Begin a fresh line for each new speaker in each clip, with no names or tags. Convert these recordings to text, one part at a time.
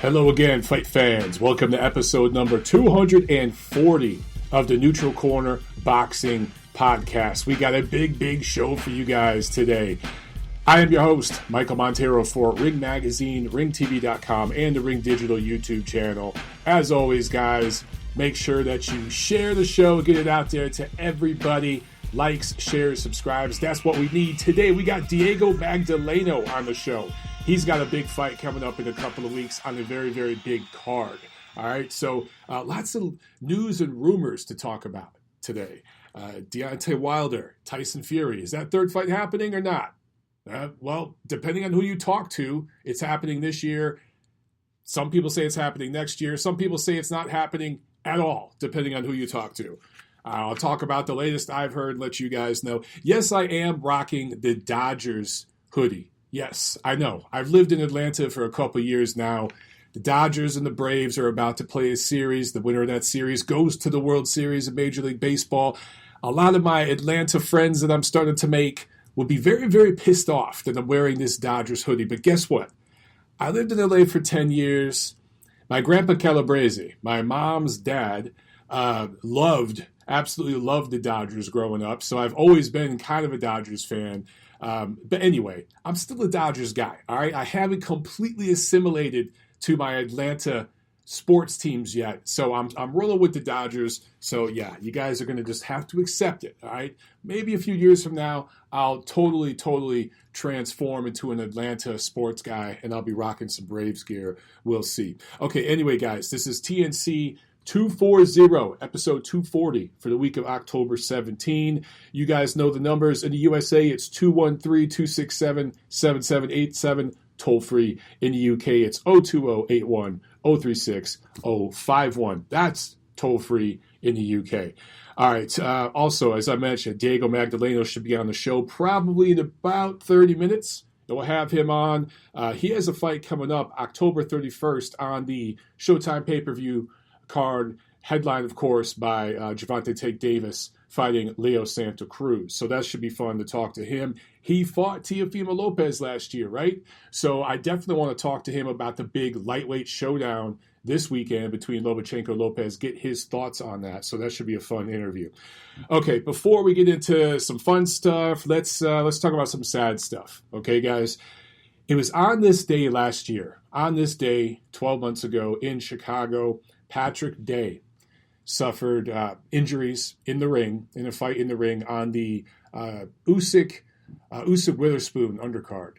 Hello again, fight fans. Welcome to episode number 240 of the Neutral Corner Boxing Podcast. We got a big show for you guys today. I am your host, Michael Montero for Ring Magazine, RingTV.com, and the Ring Digital YouTube channel. As always, guys, make sure that you share the show, get it out there to everybody. Likes, shares, subscribes. That's what we need. Today, we got Diego Magdaleno on the show. He's got a big fight coming up in a couple of weeks on a very big card. All right, so lots of news and rumors to talk about today. Deontay Wilder, Tyson Fury. Is that third fight happening or not? Well, depending on who you talk to, it's happening this year. Some people say it's happening next year. Some people say it's not happening at all, depending on who you talk to. I'll talk about the latest I've heard, let you guys know. Yes, I am rocking the Dodgers hoodie. Yes, I know. I've lived in Atlanta for a couple years now. The Dodgers and the Braves are about to play a series. The winner of that series goes to the World Series of Major League Baseball. A lot of my Atlanta friends that I'm starting to make will be very pissed off that I'm wearing this Dodgers hoodie. But guess what? I lived in LA for 10 years. My grandpa Calabrese, my mom's dad, absolutely loved the Dodgers growing up. So I've always been kind of a Dodgers fan. But anyway, I'm still a Dodgers guy, all right? I haven't completely assimilated to my Atlanta sports teams yet, so I'm rolling with the Dodgers. So yeah, you guys are going to just have to accept it, all right? Maybe a few years from now, I'll totally transform into an Atlanta sports guy, and I'll be rocking some Braves gear. We'll see. Okay, anyway, guys, this is TNC 240, episode 240 for the week of October 17. You guys know the numbers. In the USA, it's 213-267-7787, toll free. In the UK, it's 020-81-036-051. That's toll free in the UK. All right. Also, as I mentioned, Diego Magdaleno should be on the show probably in about 30 minutes. We'll have him on. He has a fight coming up October 31st on the Showtime pay-per-view card, headlined, of course, by Gervonta Tank Davis fighting Leo Santa Cruz. So that should be fun to talk to him. He fought Teofimo Lopez last year, right? So I definitely want to talk to him about the big lightweight showdown this weekend between Lomachenko Lopez, get his thoughts on that. So that should be a fun interview. Okay, before we get into some fun stuff, let's talk about some sad stuff. Okay, guys? It was on this day last year, on this day 12 months ago in Chicago, Patrick Day suffered injuries in the ring, in a fight in the ring on the Usyk Witherspoon undercard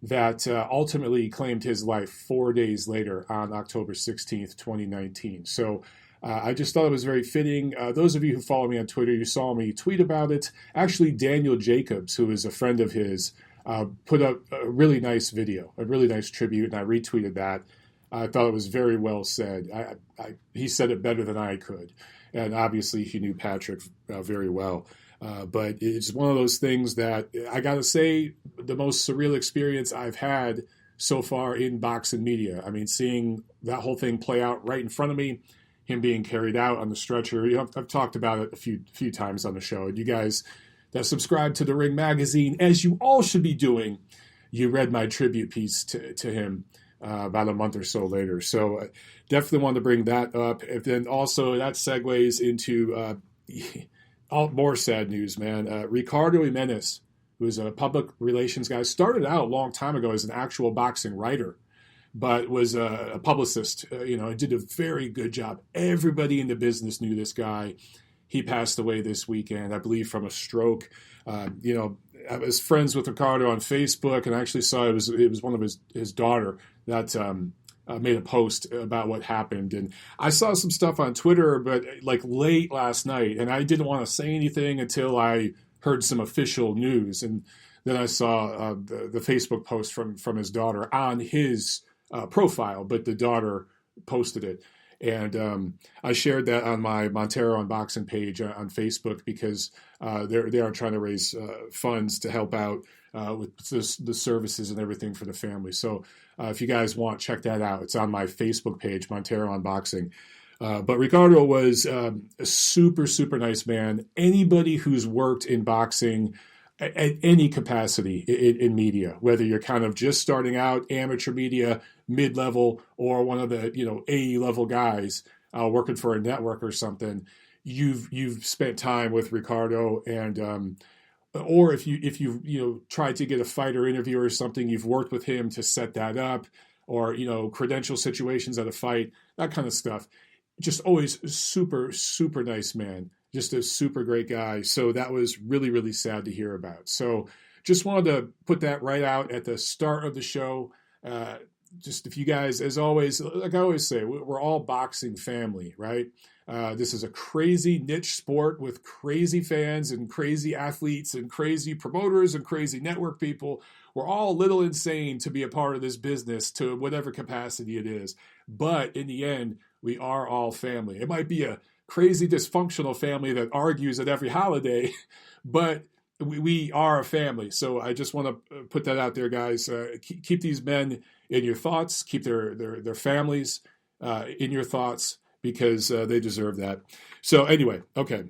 that ultimately claimed his life 4 days later on October 16th, 2019. So I just thought it was very fitting. Those of you who follow me on Twitter, you saw me tweet about it. Actually, Daniel Jacobs, who is a friend of his, put up a really nice video, a really nice tribute, and I retweeted that. I thought it was very well said. He said it better than I could. And obviously he knew Patrick very well. But it's one of those things that I got to say, the most surreal experience I've had so far in boxing media. I mean, seeing that whole thing play out right in front of me, him being carried out on the stretcher. You know, I've talked about it a few times on the show. And you guys that subscribe to the Ring Magazine, as you all should be doing, you read my tribute piece to him about a month or so later. So definitely want to bring that up. And then also that segues into more sad news, man. Ricardo Jimenez, who is a public relations guy, started out a long time ago as an actual boxing writer, but was a publicist, did a very good job. Everybody in the business knew this guy. He passed away this weekend, I believe, from a stroke. I was friends with Ricardo on Facebook, and I actually saw it was one of his daughter that made a post about what happened. And I saw some stuff on Twitter, but like late last night, and I didn't want to say anything until I heard some official news. And then I saw the Facebook post from his daughter on his profile, but the daughter posted it. And I shared that on my Montero Unboxing page on Facebook because they are trying to raise funds to help out with the services and everything for the family. So if you guys want, check that out. It's on my Facebook page, Montero Unboxing. But Ricardo was a super, super nice man. Anybody who's worked in boxing at any capacity in media, whether you're kind of just starting out, amateur media, mid-level, or one of the AE level guys working for a network or something. You've spent time with Ricardo, and or if you tried to get a fighter interview or something, you've worked with him to set that up, or credential situations at a fight, that kind of stuff. Just always super, super nice man. Just a super great guy. So that was really, really sad to hear about. So just wanted to put that right out at the start of the show. Just if you guys, as always, like I always say, we're all boxing family, right? This is a crazy niche sport with crazy fans and crazy athletes and crazy promoters and crazy network people. We're all a little insane to be a part of this business to whatever capacity it is. But in the end, we are all family. It might be a crazy dysfunctional family that argues at every holiday, but we are a family. So I just want to put that out there, guys. Keep these men in your thoughts. Keep their families in your thoughts, because they deserve that. So anyway, okay.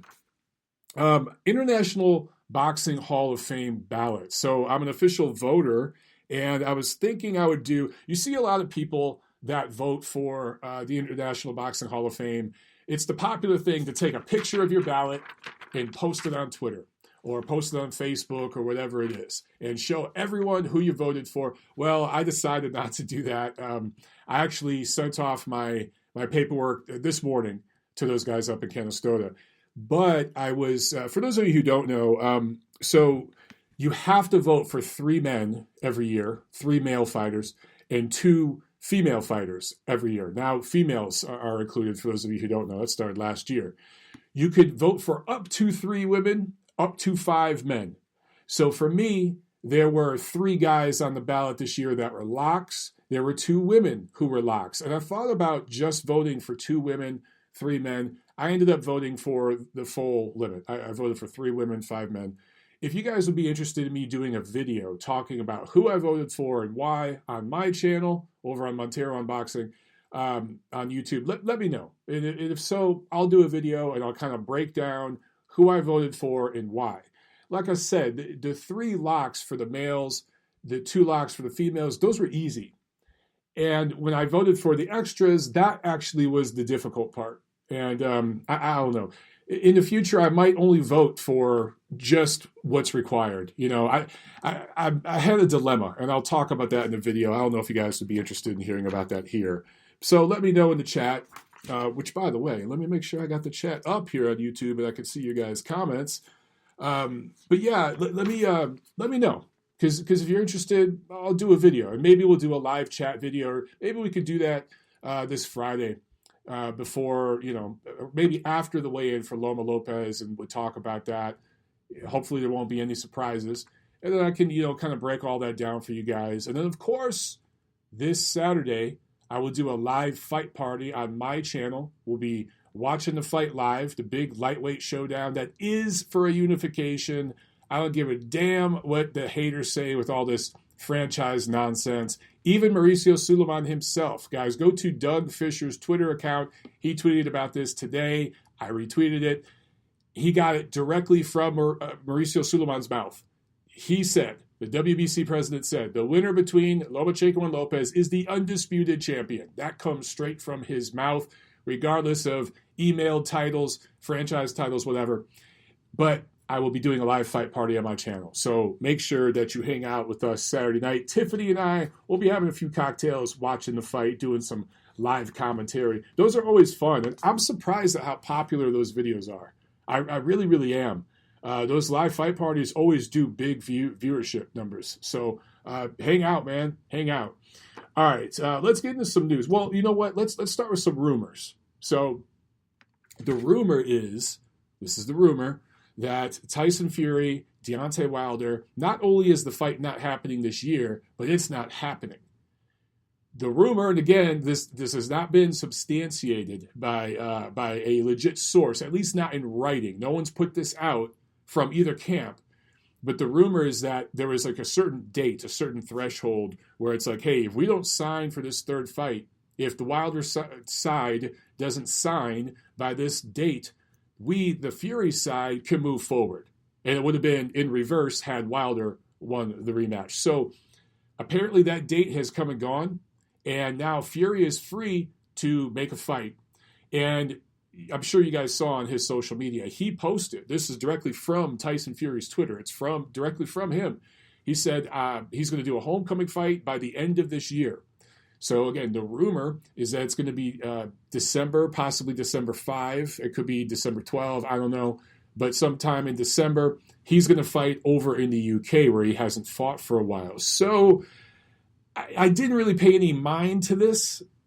International Boxing Hall of Fame ballot. So I'm an official voter, and I was thinking I would do, you see a lot of people that vote for the International Boxing Hall of Fame. It's the popular thing to take a picture of your ballot and post it on Twitter or post it on Facebook or whatever it is and show everyone who you voted for. Well, I decided not to do that. I actually sent off my paperwork this morning to those guys up in Canastota. But I was, for those of you who don't know, so you have to vote for 3 men every year, 3 male fighters, and 2 female fighters every year. Now, females are included, for those of you who don't know. That started last year. You could vote for up to 3 women, up to 5 men. So for me, there were 3 guys on the ballot this year that were locks. There were 2 women who were locks. And I thought about just voting for 2 women, 3 men. I ended up voting for the full limit. I voted for 3 women, 5 men. If you guys would be interested in me doing a video talking about who I voted for and why on my channel, over on Montero Unboxing, on YouTube, let me know. And if so, I'll do a video and I'll kind of break down who I voted for and why. Like I said, the 3 locks for the males, the 2 locks for the females, those were easy. And when I voted for the extras, that actually was the difficult part. And I don't know. In the future, I might only vote for just what's required. I had a dilemma, and I'll talk about that in the video. I don't know if you guys would be interested in hearing about that here. So let me know in the chat, which, by the way, let me make sure I got the chat up here on YouTube and I can see your guys' comments. But yeah, let me know. Because if you're interested, I'll do a video. And maybe we'll do a live chat video. Or maybe we could do that this Friday. Before, maybe after the weigh-in for Loma Lopez, and we'll talk about that. Hopefully there won't be any surprises. And then I can, kind of break all that down for you guys. And then, of course, this Saturday, I will do a live fight party on my channel. We'll be watching the fight live, the big lightweight showdown that is for a unification. I don't give a damn what the haters say with all this franchise nonsense. Even Mauricio Sulaiman himself. Guys, go to Doug Fisher's Twitter account. He tweeted about this today. I retweeted it. He got it directly from Mauricio Sulaiman's mouth. He said, the WBC president said, the winner between Lomachenko and Lopez is the undisputed champion. That comes straight from his mouth, regardless of emailed titles, franchise titles, whatever. But I will be doing a live fight party on my channel. So make sure that you hang out with us Saturday night. Tiffany and I will be having a few cocktails, watching the fight, doing some live commentary. Those are always fun. And I'm surprised at how popular those videos are. I really, really am. Those live fight parties always do big viewership numbers. So hang out, man. Hang out. All right. Let's get into some news. Well, you know what? Let's start with some rumors. So the rumor is, this is the rumor, that Tyson Fury, Deontay Wilder, not only is the fight not happening this year, but it's not happening. The rumor, and again, this has not been substantiated by a legit source, at least not in writing. No one's put this out from either camp. But the rumor is that there is like a certain date, a certain threshold where it's like, hey, if we don't sign for this 3rd fight, if the Wilder side doesn't sign by this date, we, the Fury side, can move forward. And it would have been in reverse had Wilder won the rematch. So apparently that date has come and gone, and now Fury is free to make a fight. And I'm sure you guys saw on his social media, he posted, this is directly from Tyson Fury's Twitter. It's directly from him. He said he's going to do a homecoming fight by the end of this year. So again, the rumor is that it's going to be December, possibly December 5. It could be December 12. I don't know. But sometime in December, he's going to fight over in the UK where he hasn't fought for a while. So I didn't really pay any mind to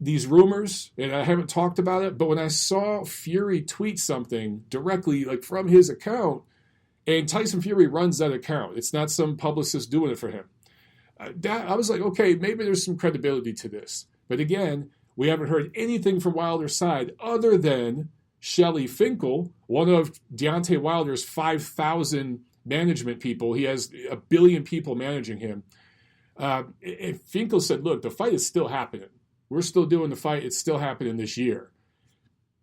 these rumors, and I haven't talked about it. But when I saw Fury tweet something directly like from his account, and Tyson Fury runs that account, it's not some publicist doing it for him. I was like, okay, maybe there's some credibility to this. But again, we haven't heard anything from Wilder's side other than Shelley Finkel, one of Deontay Wilder's 5,000 management people. He has 1 billion people managing him. And Finkel said, look, the fight is still happening. We're still doing the fight. It's still happening this year.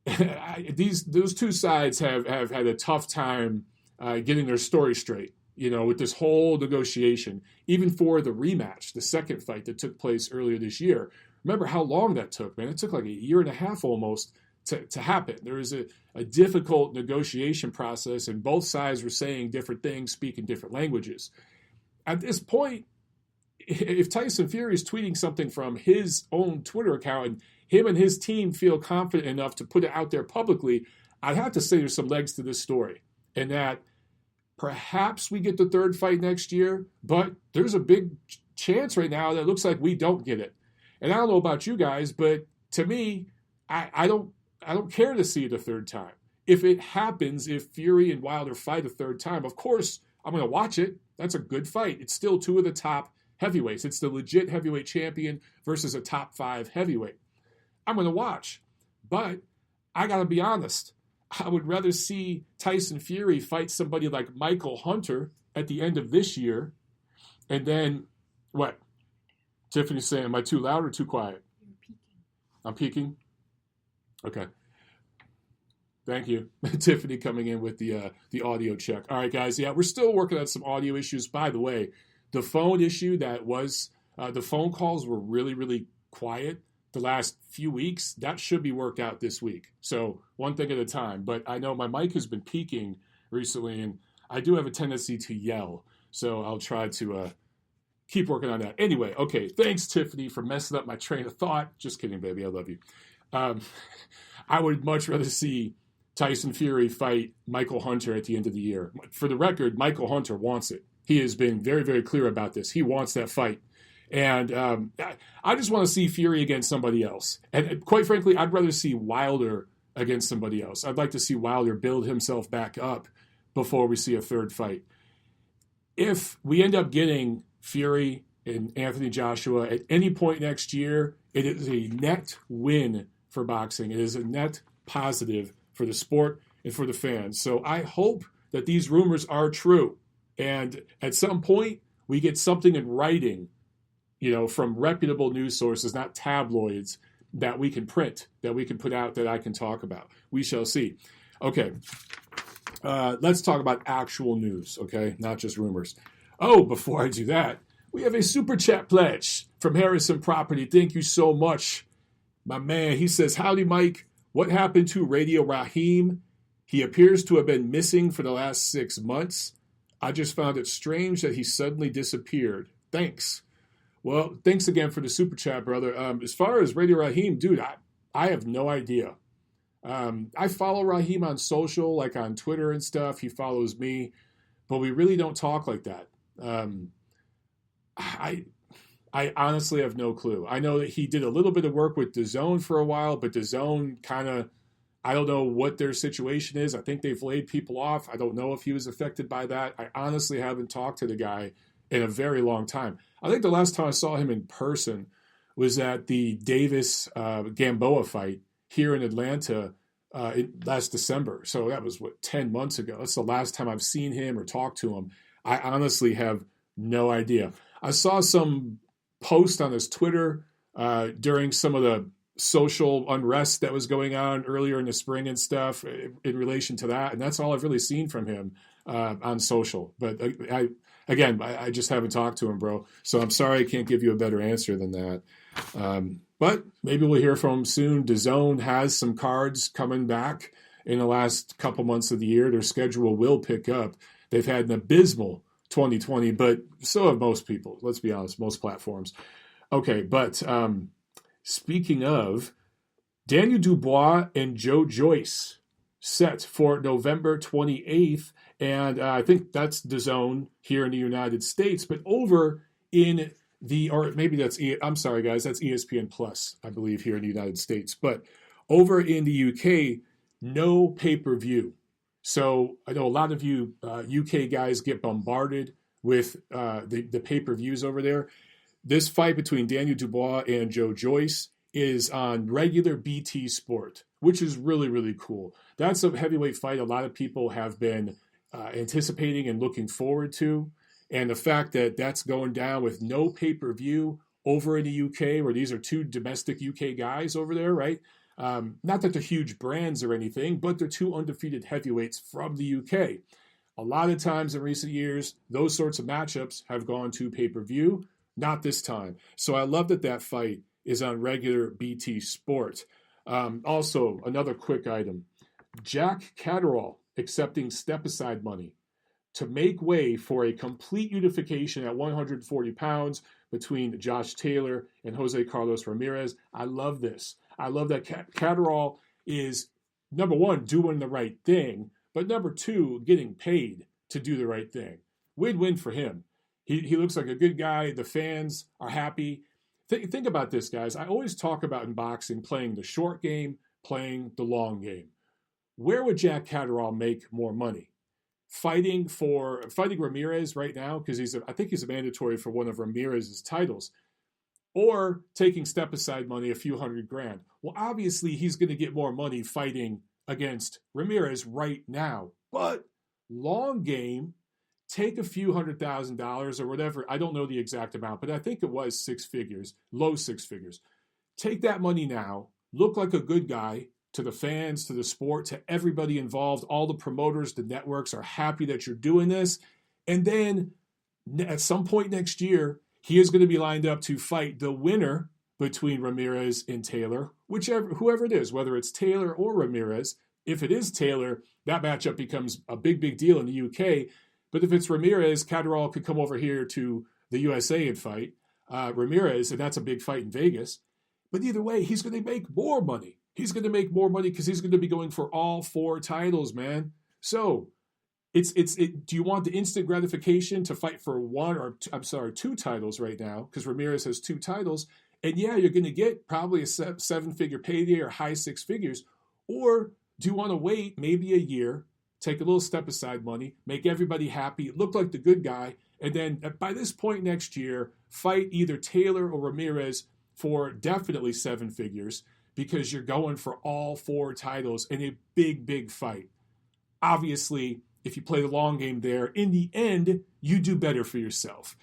Those two sides have had a tough time getting their story straight, with this whole negotiation, even for the rematch, the second fight that took place earlier this year. Remember how long that took, man. It took like 1.5 years almost to happen. There was a difficult negotiation process, and both sides were saying different things, speaking different languages. At this point, if Tyson Fury is tweeting something from his own Twitter account and him and his team feel confident enough to put it out there publicly, I'd have to say there's some legs to this story, and that perhaps we get the third fight next year, but there's a big chance right now that it looks like we don't get it. And I don't know about you guys, but to me, I don't care to see it a third time. If it happens, if Fury and Wilder fight a third time, of course, I'm going to watch it. That's a good fight. It's still two of the top heavyweights. It's the legit heavyweight champion versus a top 5 heavyweight. I'm going to watch. But I got to be honest. I would rather see Tyson Fury fight somebody like Michael Hunter at the end of this year. And then, what? Tiffany's saying, am I too loud or too quiet?
You're peaking.
I'm peaking? Okay. Thank you. Tiffany coming in with the audio check. All right, guys. Yeah, we're still working on some audio issues. By the way, the phone issue that was, the phone calls were really, really quiet the last few weeks. That should be worked out this week. So one thing at a time. But I know my mic has been peaking recently, and I do have a tendency to yell. So I'll try to keep working on that. Anyway, okay. Thanks, Tiffany, for messing up my train of thought. Just kidding, baby. I love you. I would much rather see Tyson Fury fight Michael Hunter at the end of the year. For the record, Michael Hunter wants it. He has been very, very clear about this. He wants that fight. And I just want to see Fury against somebody else. And quite frankly, I'd rather see Wilder against somebody else. I'd like to see Wilder build himself back up before we see a third fight. If we end up getting Fury and Anthony Joshua at any point next year, it is a net win for boxing. It is a net positive for the sport and for the fans. So I hope that these rumors are true. And at some point, we get something in writing, from reputable news sources, not tabloids, that we can print, that we can put out, that I can talk about. We shall see. Okay. Let's talk about actual news, okay? Not just rumors. Oh, before I do that, we have a super chat pledge from Harrison Property. Thank you so much, my man. He says, howdy, Mike. What happened to Radio Raheem? He appears to have been missing for the last 6 months. I just found it strange that he suddenly disappeared. Thanks. Well, thanks again for the super chat, brother. As far as Radio Raheem, dude, I have no idea. I follow Raheem on social, like on Twitter and stuff. He follows me, but we really don't talk like that. I honestly have no clue. I know that he did a little bit of work with DAZN for a while, but DAZN kind of, I don't know what their situation is. I think they've laid people off. I don't know if he was affected by that. I honestly haven't talked to the guy in a very long time. I think the last time I saw him in person was at the Davis Gamboa fight here in Atlanta last December. So that was, 10 months ago. That's the last time I've seen him or talked to him. I honestly have no idea. I saw some post on his Twitter during some of the social unrest that was going on earlier in the spring and stuff in relation to that. And that's all I've really seen from him. on social. But I just haven't talked to him, bro. So I'm sorry I can't give you a better answer than that. But maybe we'll hear from him soon. DAZN has some cards coming back in the last couple months of the year. Their schedule will pick up. They've had an abysmal 2020, but so have most people. Let's be honest, most platforms. Okay, but speaking of, Daniel Dubois and Joe Joyce set for November 28th, and I think that's DAZN here in the United States, but over in or maybe I'm sorry, guys, that's ESPN Plus, I believe, here in the United States. But over in the UK, no pay-per-view. So I know a lot of you UK guys get bombarded with the pay-per-views over there. This fight between Daniel Dubois and Joe Joyce is on regular BT Sport, which is really, really cool. That's a heavyweight fight a lot of people have been anticipating and looking forward to. And the fact that that's going down with no pay-per-view over in the UK, where these are two domestic UK guys over there, right? Not that they're huge brands or anything, but they're two undefeated heavyweights from the UK. A lot of times in recent years, those sorts of matchups have gone to pay-per-view. Not this time. So I love that fight is on regular BT Sport. Also, another quick item. Jack Catterall accepting step-aside money to make way for a complete unification at 140 pounds between Josh Taylor and Jose Carlos Ramirez. I love this. I love that Catterall is, number one, doing the right thing, but number two, getting paid to do the right thing. Win-win for him. He looks like a good guy. The fans are happy. Think about this, guys. I always talk about in boxing playing the short game, playing the long game. Where would Jack Catterall make more money? Fighting Ramirez right now, because I think he's a mandatory for one of Ramirez's titles, or taking step-aside money, a few $100,000. Well, obviously, he's going to get more money fighting against Ramirez right now. But long game, take a few $100,000 or whatever. I don't know the exact amount, but I think it was six figures, low six figures. Take that money now, look like a good guy to the fans, to the sport, to everybody involved. All the promoters, the networks are happy that you're doing this. And then at some point next year, he is going to be lined up to fight the winner between Ramirez and Taylor, whoever it is, whether it's Taylor or Ramirez. If it is Taylor, that matchup becomes a big, big deal in the UK. But if it's Ramirez, Catterall could come over here to the USA and fight Ramirez, and that's a big fight in Vegas. But either way, he's going to make more money. He's going to make more money because he's going to be going for all four titles, man. So do you want the instant gratification to fight for two titles right now, because Ramirez has two titles, and yeah, you're going to get probably a seven-figure payday or high six figures, or do you want to wait maybe a year, take a little step-aside money, make everybody happy, look like the good guy, and then by this point next year, fight either Taylor or Ramirez for definitely seven figures, because you're going for all four titles in a big, big fight. Obviously, if you play the long game there, in the end, you do better for yourself.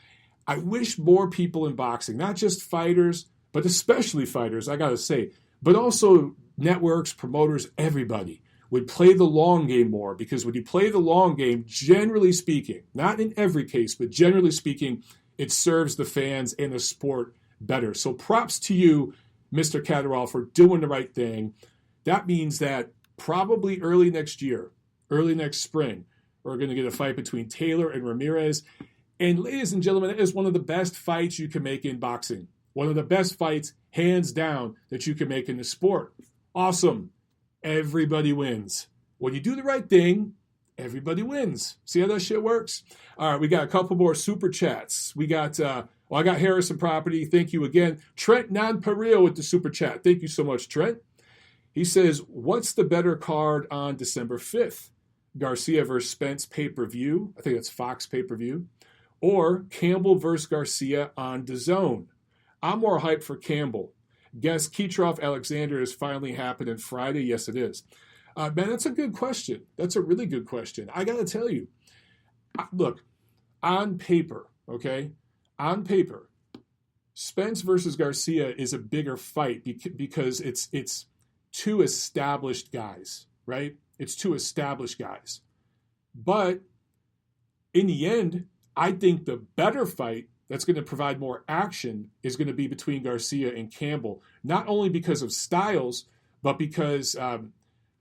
I wish more people in boxing, not just fighters, but especially fighters, I got to say, but also networks, promoters, everybody, would play the long game more, because when you play the long game, generally speaking, not in every case, but generally speaking, it serves the fans and the sport better. So props to you, Mr. Catterall, for doing the right thing. That means that probably early next year, early next spring, we're going to get a fight between Taylor and Ramirez. And ladies and gentlemen, that is one of the best fights you can make in boxing. One of the best fights, hands down, that you can make in the sport. Awesome. Everybody wins. When you do the right thing, everybody wins. See how that shit works? All right, we got a couple more super chats. We got, I got Harrison Property. Thank you again. Trent Nonpareil with the super chat. Thank you so much, Trent. He says, what's the better card on December 5th? Garcia versus Spence pay-per-view. I think that's Fox pay-per-view. Or Campbell versus Garcia on DAZN. I'm more hyped for Campbell. Guess Kitrov Alexander is finally happening Friday. Yes, it is. Man, that's a good question. That's a really good question. I got to tell you, look, on paper, okay, on paper, Spence versus Garcia is a bigger fight because it's two established guys, right? It's two established guys. But in the end, I think the better fight that's going to provide more action is going to be between Garcia and Campbell, not only because of styles, but because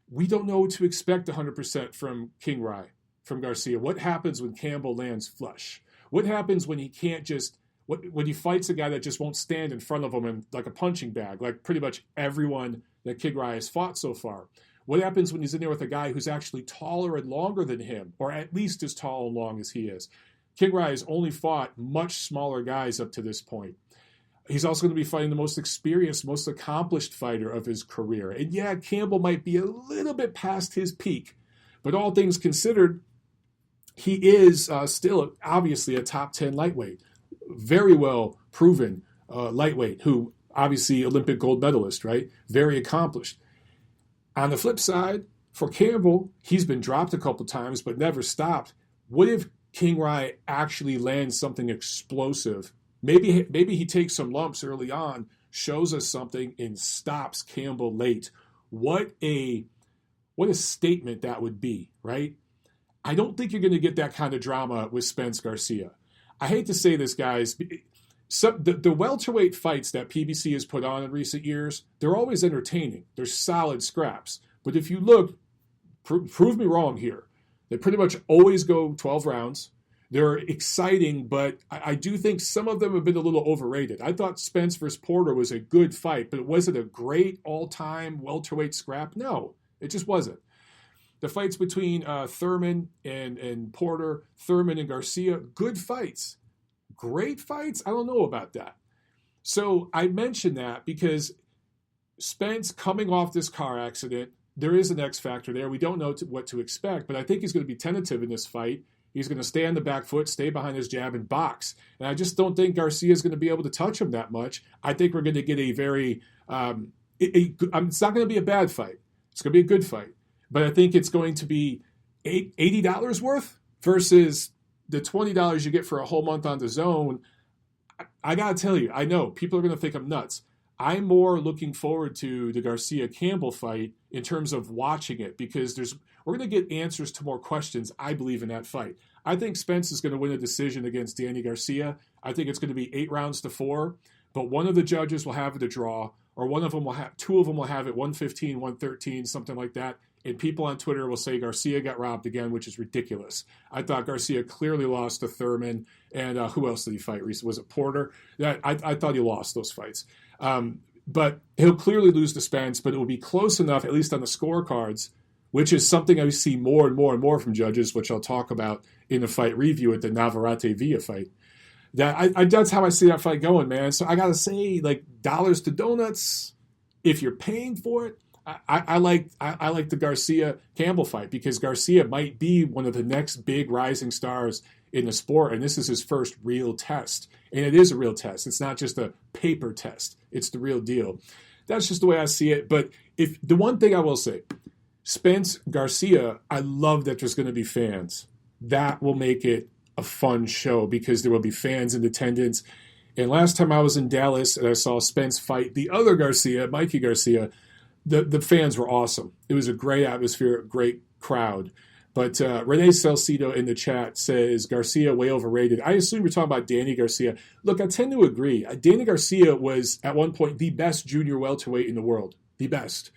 we don't know what to expect 100% from King Rai, from Garcia. What happens when Campbell lands flush? What happens when he can't just, when he fights a guy that just won't stand in front of him and like a punching bag, like pretty much everyone that King Rai has fought so far? What happens when he's in there with a guy who's actually taller and longer than him, or at least as tall and long as he is? King Rai has only fought much smaller guys up to this point. He's also going to be fighting the most experienced, most accomplished fighter of his career. And yeah, Campbell might be a little bit past his peak, but all things considered, he is still obviously a top 10 lightweight. Very well proven lightweight, who obviously Olympic gold medalist, right? Very accomplished. On the flip side, for Campbell, he's been dropped a couple times, but never stopped. What if King Rai actually lands something explosive? Maybe he takes some lumps early on, shows us something, and stops Campbell late. What a statement that would be, right? I don't think you're going to get that kind of drama with Spence Garcia. I hate to say this, guys. The welterweight fights that PBC has put on in recent years, they're always entertaining. They're solid scraps. But if you look, prove me wrong here. They pretty much always go 12 rounds. They're exciting, but I do think some of them have been a little overrated. I thought Spence versus Porter was a good fight, but was it a great all-time welterweight scrap? No, it just wasn't. The fights between Thurman and Porter, Thurman and Garcia, good fights. Great fights? I don't know about that. So I mention that because Spence coming off this car accident, there is an X factor there. We don't know what to expect, but I think he's going to be tentative in this fight. He's going to stay on the back foot, stay behind his jab, and box. And I just don't think Garcia is going to be able to touch him that much. I think we're going to get a very it's not going to be a bad fight. It's going to be a good fight. But I think it's going to be $80 worth versus the $20 you get for a whole month on the zone. I got to tell you, I know people are going to think I'm nuts. I'm more looking forward to the Garcia-Campbell fight in terms of watching it because we're going to get answers to more questions, I believe, in that fight. I think Spence is going to win a decision against Danny Garcia. I think it's going to be 8-4, but one of the judges will have it a draw, or two of them will have it 115, 113, something like that. And people on Twitter will say Garcia got robbed again, which is ridiculous. I thought Garcia clearly lost to Thurman. And who else did he fight recently? Was it Porter? I thought he lost those fights. But he'll clearly lose to Spence, but it will be close enough, at least on the scorecards, which is something I see more and more and more from judges, which I'll talk about in the fight review at the Navarrete-Villa fight. That's how I see that fight going, man. So I got to say, like, dollars to donuts, if you're paying for it, I like the Garcia-Campbell fight because Garcia might be one of the next big rising stars in the sport, and this is his first real test. And it is a real test. It's not just a paper test. It's the real deal. That's just the way I see it. But if the one thing I will say, Spence Garcia, I love that there's going to be fans. That will make it a fun show because there will be fans in attendance. And last time I was in Dallas and I saw Spence fight the other Garcia, Mikey Garcia, the fans were awesome. It was a great atmosphere, great crowd. But Renee Salcido in the chat says Garcia way overrated. I assume you're talking about Danny Garcia. Look, I tend to agree. Danny Garcia was at one point the best junior welterweight in the world, the best.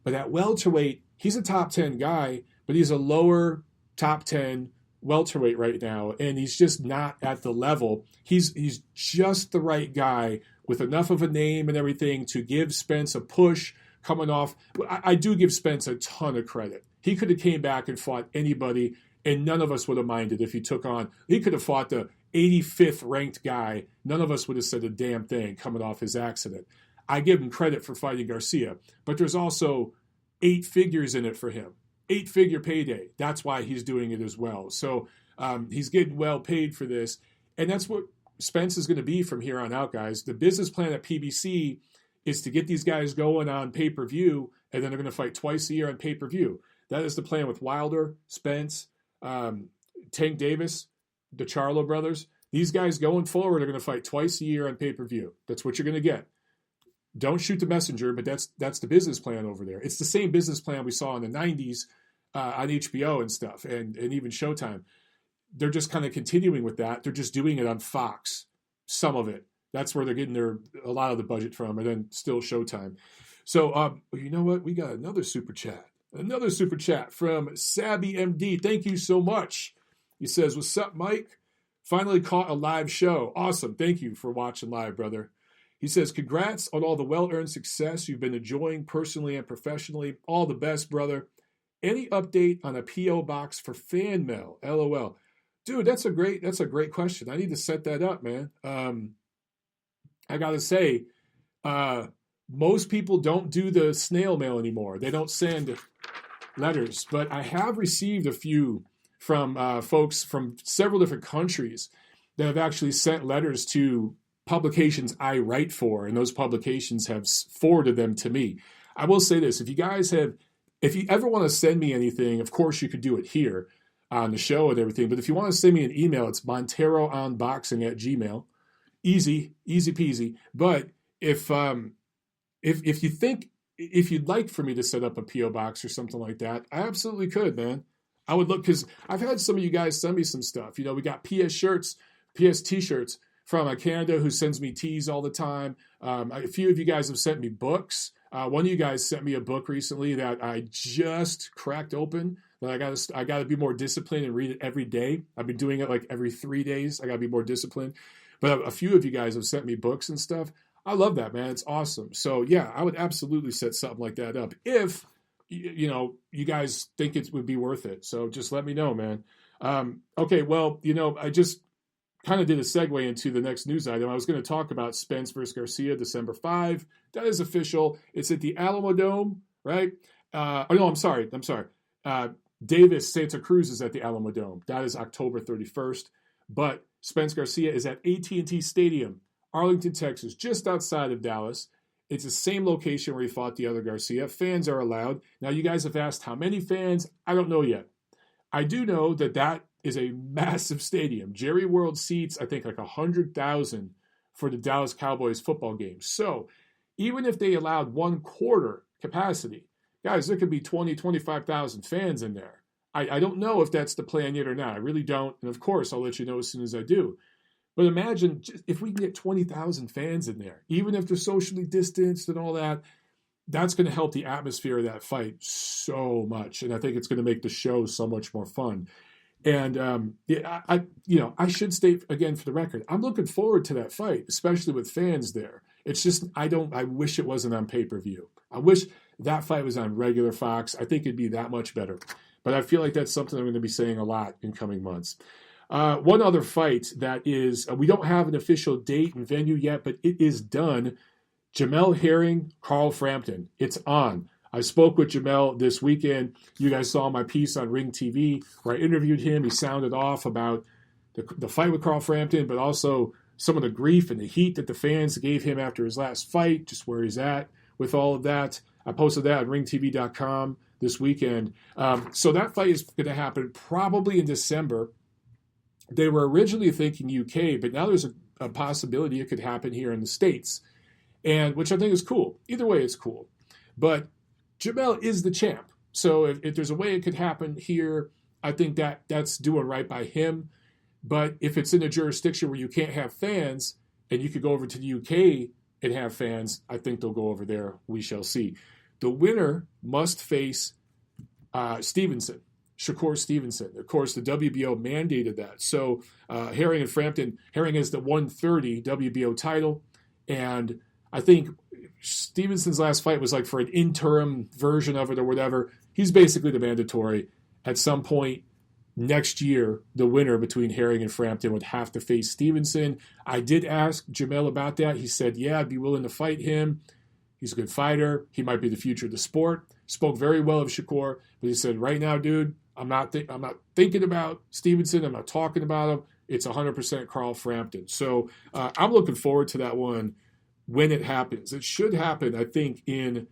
But at welterweight, he's a top 10 guy, but he's a lower top 10 welterweight right now, and he's just not at the level. He's just the right guy with enough of a name and everything to give Spence a push. Coming off, I do give Spence a ton of credit. He could have came back and fought anybody, and none of us would have minded if he took on. He could have fought the 85th ranked guy. None of us would have said a damn thing coming off his accident. I give him credit for fighting Garcia, but there's also 8 figures in it for him. 8-figure payday. That's why he's doing it as well. So he's getting well paid for this, and that's what Spence is going to be from here on out, guys. The business plan at PBC is to get these guys going on pay-per-view, and then they're going to fight twice a year on pay-per-view. That is the plan with Wilder, Spence, Tank Davis, the Charlo brothers. These guys going forward are going to fight twice a year on pay-per-view. That's what you're going to get. Don't shoot the messenger, but that's the business plan over there. It's the same business plan we saw in the 90s on HBO and stuff, and even Showtime. they're just kind of continuing with that. They're just doing it on Fox, some of it. That's where they're getting a lot of the budget from, and then still Showtime. So, you know what? We got another super chat. Another super chat from Sabby MD. Thank you so much. He says, "What's up, Mike? Finally caught a live show. Awesome. Thank you for watching live, brother." He says, "Congrats on all the well-earned success you've been enjoying personally and professionally. All the best, brother. Any update on a P.O. box for fan mail? LOL." Dude, that's a great question. I need to set that up, man. I got to say, most people don't do the snail mail anymore. They don't send letters. But I have received a few from folks from several different countries that have actually sent letters to publications I write for, and those publications have forwarded them to me. I will say this. If you ever want to send me anything, of course you could do it here on the show and everything. But if you want to send me an email, it's monteroonboxing@gmail.com. Easy peasy. But if you think, if you'd like for me to set up a P.O. box or something like that, I absolutely could, man. I would look, because I've had some of you guys send me some stuff. We got PS T-shirts from Canada, who sends me tees all the time. A few of you guys have sent me books. One of you guys sent me a book recently that I just cracked open. That I got to be more disciplined and read it every day. I've been doing it like every 3 days. I got to be more disciplined. But a few of you guys have sent me books and stuff. I love that, man. It's awesome. So yeah, I would absolutely set something like that up if you guys think it would be worth it. So just let me know, man. Okay, well, I just kind of did a segue into the next news item. I was going to talk about Spence versus Garcia, December 5. That is official. It's at the Alamo Dome, right? I'm sorry. Davis Santa Cruz is at the Alamo Dome. That is October 31st. But Spence Garcia is at AT&T Stadium, Arlington, Texas, just outside of Dallas. It's the same location where he fought the other Garcia. Fans are allowed. Now, you guys have asked how many fans. I don't know yet. I do know that is a massive stadium. Jerry World seats, I think, like 100,000 for the Dallas Cowboys football game. So even if they allowed 1/4 capacity, guys, there could be 20, 25,000 fans in there. I don't know if that's the plan yet or not. I really don't. And of course, I'll let you know as soon as I do. But imagine if we can get 20,000 fans in there, even if they're socially distanced and all that, that's going to help the atmosphere of that fight so much. And I think it's going to make the show so much more fun. And I should state again for the record, I'm looking forward to that fight, especially with fans there. It's just, I wish it wasn't on pay-per-view. I wish that fight was on regular Fox. I think it'd be that much better. But I feel like that's something I'm going to be saying a lot in coming months. One other fight that is, we don't have an official date and venue yet, but it is done. Jamel Herring, Carl Frampton. It's on. I spoke with Jamel this weekend. You guys saw my piece on Ring TV where I interviewed him. He sounded off about the fight with Carl Frampton, but also some of the grief and the heat that the fans gave him after his last fight, just where he's at with all of that. I posted that on ringtv.com this weekend. So that fight is going to happen probably in December. They were originally thinking UK, but now there's a possibility it could happen here in the States, and which I think is cool. Either way, it's cool. But Jamel is the champ. So if there's a way it could happen here, I think that's doing right by him. But if it's in a jurisdiction where you can't have fans and you could go over to the UK and have fans, I think they'll go over there. We shall see. The winner must face Stevenson. Shakur Stevenson. Of course, the WBO mandated that. So Herring and Frampton, Herring has the 130 WBO title, and I think Stevenson's last fight was like for an interim version of it or whatever. He's basically the mandatory. At some point next year, the winner between Herring and Frampton would have to face Stevenson. I did ask Jamel about that. He said, yeah, I'd be willing to fight him. He's a good fighter. He might be the future of the sport. Spoke very well of Shakur, but he said, right now, dude, I'm not thinking about Stevenson. I'm not talking about him. It's 100% Carl Frampton. So I'm looking forward to that one when it happens. It should happen, I think, in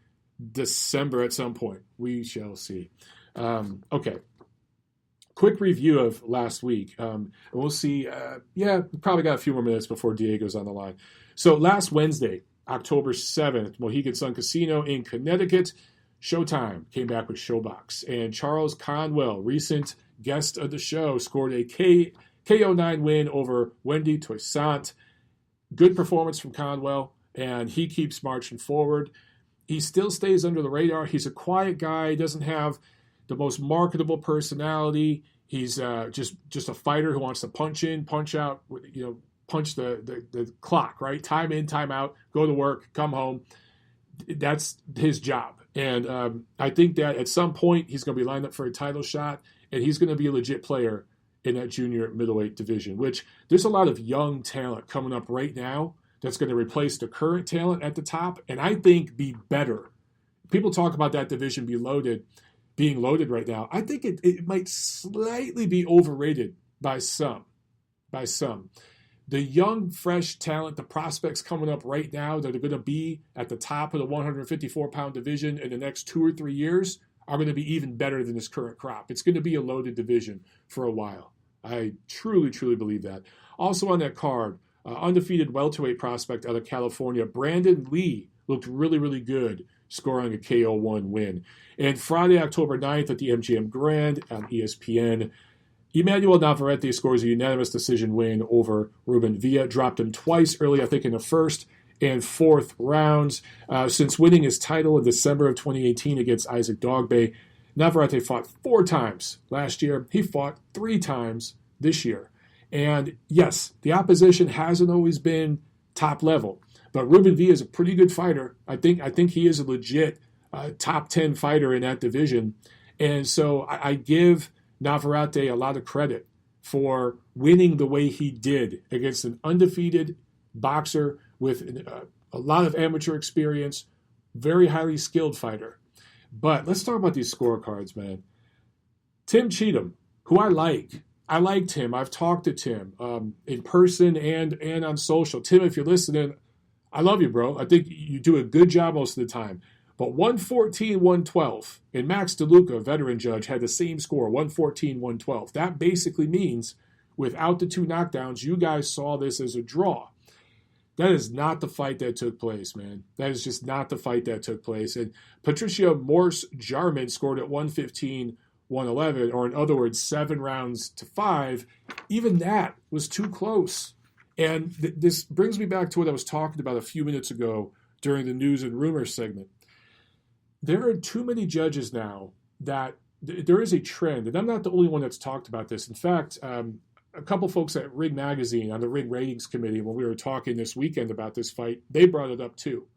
December at some point. We shall see. Okay. Quick review of last week. We'll see. We probably got a few more minutes before Diego's on the line. So last Wednesday, October 7th, Mohegan Sun Casino in Connecticut, Showtime came back with Showbox. And Charles Conwell, recent guest of the show, scored a KO9 win over Wendy Toussaint. Good performance from Conwell, and he keeps marching forward. He still stays under the radar. He's a quiet guy. He doesn't have the most marketable personality. He's just a fighter who wants to punch in, punch out, punch the clock, right? Time in, time out, go to work, come home. That's his job. And I think that at some point he's going to be lined up for a title shot, and he's going to be a legit player in that junior middleweight division, which there's a lot of young talent coming up right now that's going to replace the current talent at the top, and I think be better. People talk about that division being loaded right now. I think it might slightly be overrated by some. The young, fresh talent, the prospects coming up right now that are going to be at the top of the 154-pound division in the next 2 or 3 years are going to be even better than this current crop. It's going to be a loaded division for a while. I truly, truly believe that. Also on that card, undefeated welterweight prospect out of California, Brandon Lee, looked really, really good, scoring a KO1 win. And Friday, October 9th at the MGM Grand on ESPN, Emanuel Navarrete scores a unanimous decision win over Ruben Villa. Dropped him twice early, I think, in the first and fourth rounds. Since winning his title in December of 2018 against Isaac Dogbe, Navarrete fought 4 times last year. He fought 3 times this year. And yes, the opposition hasn't always been top level, but Ruben Villa is a pretty good fighter. I think he is a legit top 10 fighter in that division. And so I give Navarrete a lot of credit for winning the way he did against an undefeated boxer with a lot of amateur experience, very highly skilled fighter. But let's talk about these scorecards, man. Tim Cheatham, who I liked him. I've talked to Tim in person and on social. Tim, if you're listening, I love you, bro. I think you do a good job most of the time. But 114-112, and Max DeLuca, veteran judge, had the same score, 114-112. That basically means without the 2 knockdowns, you guys saw this as a draw. That is not the fight that took place, man. That is just not the fight that took place. And Patricia Morse-Jarman scored at 115-111, or in other words, 7 rounds to 5. Even that was too close. And this brings me back to what I was talking about a few minutes ago during the news and rumors segment. There are too many judges now that there is a trend, and I'm not the only one that's talked about this. In fact, a couple folks at Ring Magazine on the Ring Ratings Committee, when we were talking this weekend about this fight, they brought it up too.